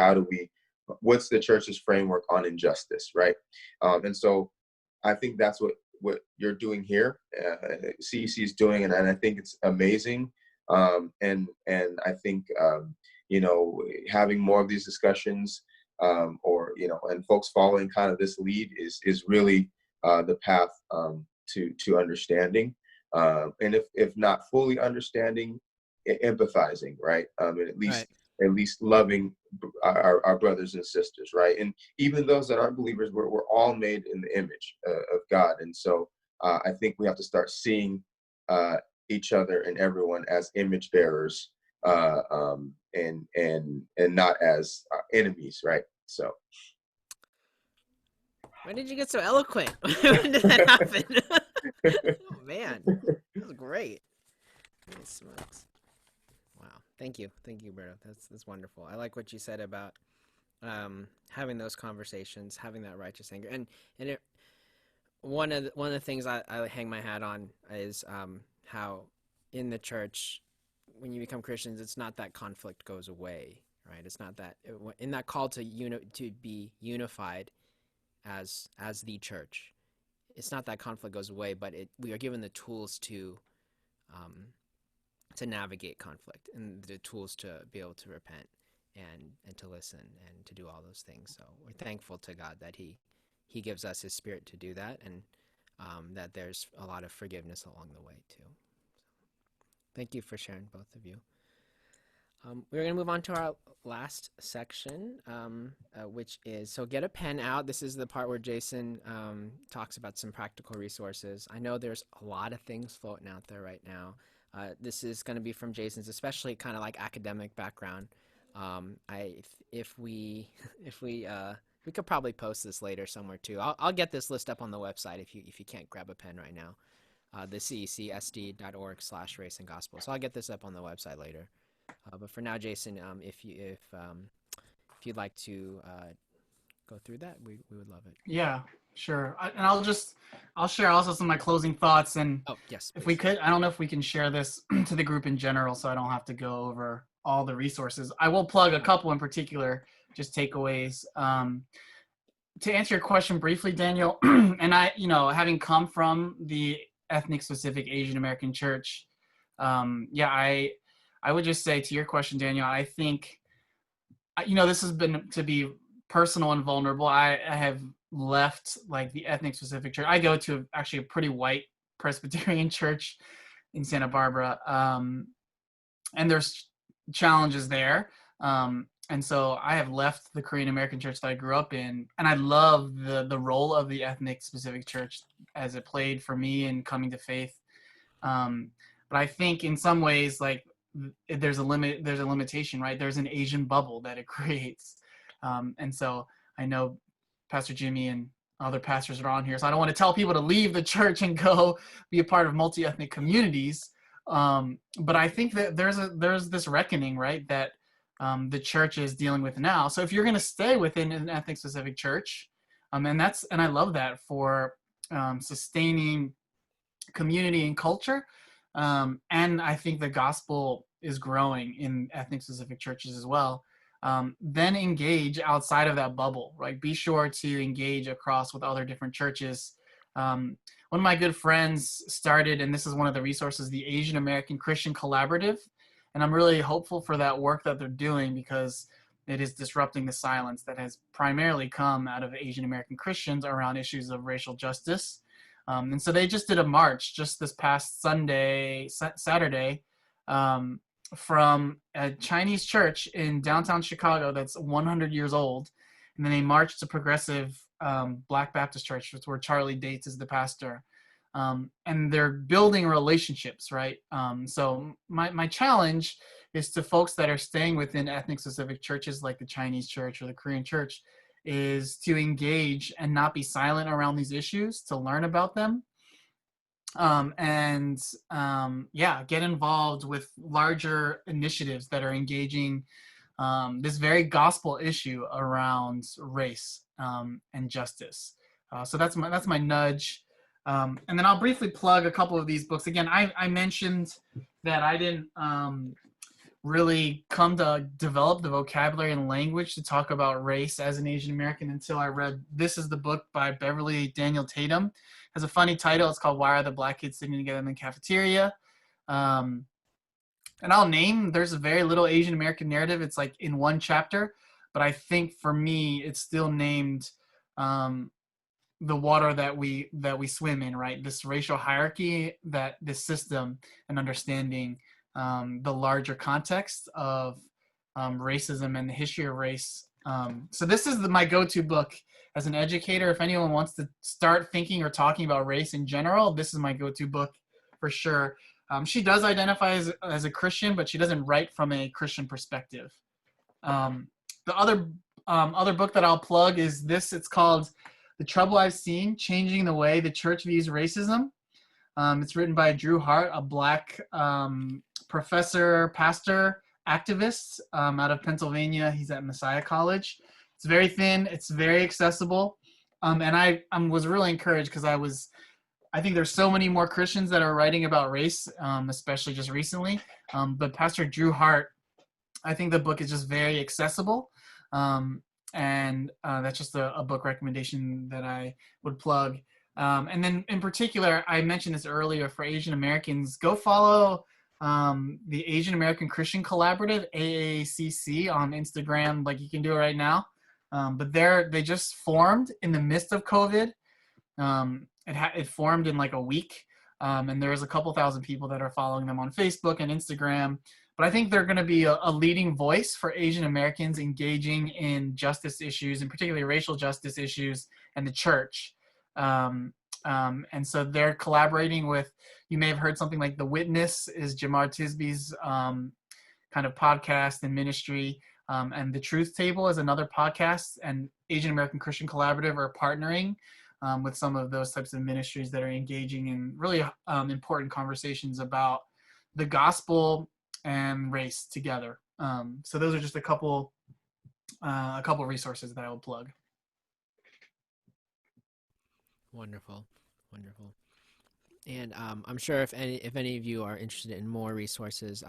C: What's the church's framework on injustice, right? And so I think that's what you're doing here, CEC is doing, and I think it's amazing. And I think having more of these discussions, and folks following kind of this lead is really the path to understanding, and if not fully understanding, empathizing, right? And at least loving our brothers and sisters, right? And even those that aren't believers, we're all made in the image of God. And so I think we have to start seeing each other and everyone as image bearers, and not as enemies, right? So.
F: When did you get so eloquent? When did that happen? Oh man, that was great. Wow, thank you, Berto. That's wonderful. I like what you said about having those conversations, having that righteous anger, and one of the things I hang my hat on is how in the church, when you become Christians, it's not that conflict goes away, right? It's not that in that call to be unified as the church. It's not that conflict goes away, but we are given the tools to navigate conflict and the tools to be able to repent and to listen and to do all those things. So we're thankful to God that He gives us His Spirit to do that, and that there's a lot of forgiveness along the way too. Thank you for sharing, both of you. We're going to move on to our last section, which is, so get a pen out. This is the part where Jason talks about some practical resources. I know there's a lot of things floating out there right now. This is going to be from Jason's, especially kind of like academic background. If we could probably post this later somewhere too. I'll get this list up on the website if you can't grab a pen right now. The cecsd.org/race and gospel. So I'll get this up on the website later. But for now, Jason, if you'd like to go through that, we would love it.
D: Yeah. And I'll share also some of my closing thoughts. And
F: Oh, yes,
D: if
F: please.
D: we could, I don't know if we can share this to the group in general, so I don't have to go over all the resources. I will plug a couple in particular, just takeaways. To answer your question briefly, Daniel, and I, having come from the ethnic specific Asian American church, I would just say to your question, Daniel, I think, this has been to be personal and vulnerable. I have left like the ethnic specific church. I go to actually a pretty white Presbyterian church in Santa Barbara, and there's challenges there. And so I have left the Korean American church that I grew up in, and I love the role of the ethnic specific church as it played for me in coming to faith. But I think in some ways, like, there's a limitation, right? There's an Asian bubble that it creates. And so I know Pastor Jimmy and other pastors are on here, so I don't want to tell people to leave the church and go be a part of multi-ethnic communities. But I think that there's this reckoning, right, that the church is dealing with now. So if you're going to stay within an ethnic specific church, and I love that for sustaining community and culture. And I think the gospel is growing in ethnic specific churches as well. Then engage outside of that bubble, right? Be sure to engage across with other different churches. One of my good friends started, and this is one of the resources, the Asian American Christian Collaborative. And I'm really hopeful for that work that they're doing, because it is disrupting the silence that has primarily come out of Asian American Christians around issues of racial justice. And so they just did a march just this past Saturday, from a Chinese church in downtown Chicago that's 100 years old. And then they marched to Progressive Black Baptist Church, where Charlie Dates is the pastor. And they're building relationships, right? So my challenge is to folks that are staying within ethnic specific churches like the Chinese church or the Korean church, is to engage and not be silent around these issues, to learn about them. Get involved with larger initiatives that are engaging this very gospel issue around race and justice. So that's my nudge. And then I'll briefly plug a couple of these books. Again, I mentioned that I didn't really come to develop the vocabulary and language to talk about race as an Asian American until I read This Is the Book by Beverly Daniel Tatum. It has a funny title. It's called Why Are the Black Kids Sitting Together in the Cafeteria? And there's a very little Asian American narrative. It's like in one chapter, but I think for me, it's still named the water that we swim in, right? This racial hierarchy, that this system, and understanding the larger context of racism and the history of race. So this is my go-to book as an educator. If anyone wants to start thinking or talking about race in general, this is my go-to book for sure. She does identify as a Christian, but she doesn't write from a Christian perspective. The other book that I'll plug is this. It's called The Trouble I've Seen, Changing the Way the Church Views Racism. It's written by Drew Hart, a Black professor, pastor, activist out of Pennsylvania. He's at Messiah College. It's very thin. It's very accessible. And I was really encouraged because I think there's so many more Christians that are writing about race, especially just recently. But Pastor Drew Hart, I think the book is just very accessible. And that's just a book recommendation that I would plug. And then in particular, I mentioned this earlier, for Asian Americans, go follow the Asian American Christian Collaborative, AACC, on Instagram. Like, you can do it right now. But they just formed in the midst of COVID. It formed in like a week. And there's a couple thousand people that are following them on Facebook and Instagram. But I think they're going to be a leading voice for Asian Americans engaging in justice issues, and particularly racial justice issues, and the church. And so they're collaborating with, you may have heard something like The Witness is Jamar Tisby's kind of podcast and ministry. And The Truth Table is another podcast, and Asian American Christian Collaborative are partnering with some of those types of ministries that are engaging in really important conversations about the gospel and race together. So those are just a couple resources that I will plug.
F: Wonderful, wonderful. And I'm sure if any of you are interested in more resources,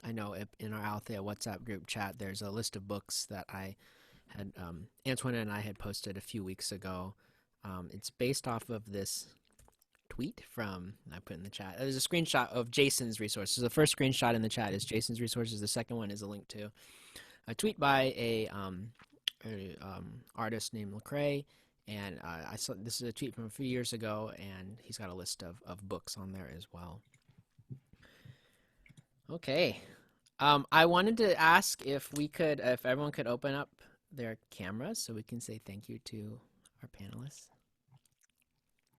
F: I know in our Althea WhatsApp group chat, there's a list of books that I had Antoinette and I had posted a few weeks ago. It's based off of this tweet from I put in the chat. There's a screenshot of Jason's resources. The first screenshot in the chat is Jason's resources. The second one is a link to a tweet by a artist named Lecrae. And I saw this is a tweet from a few years ago, and he's got a list of books on there as well. Okay, I wanted to ask if everyone could open up their cameras so we can say thank you to our panelists.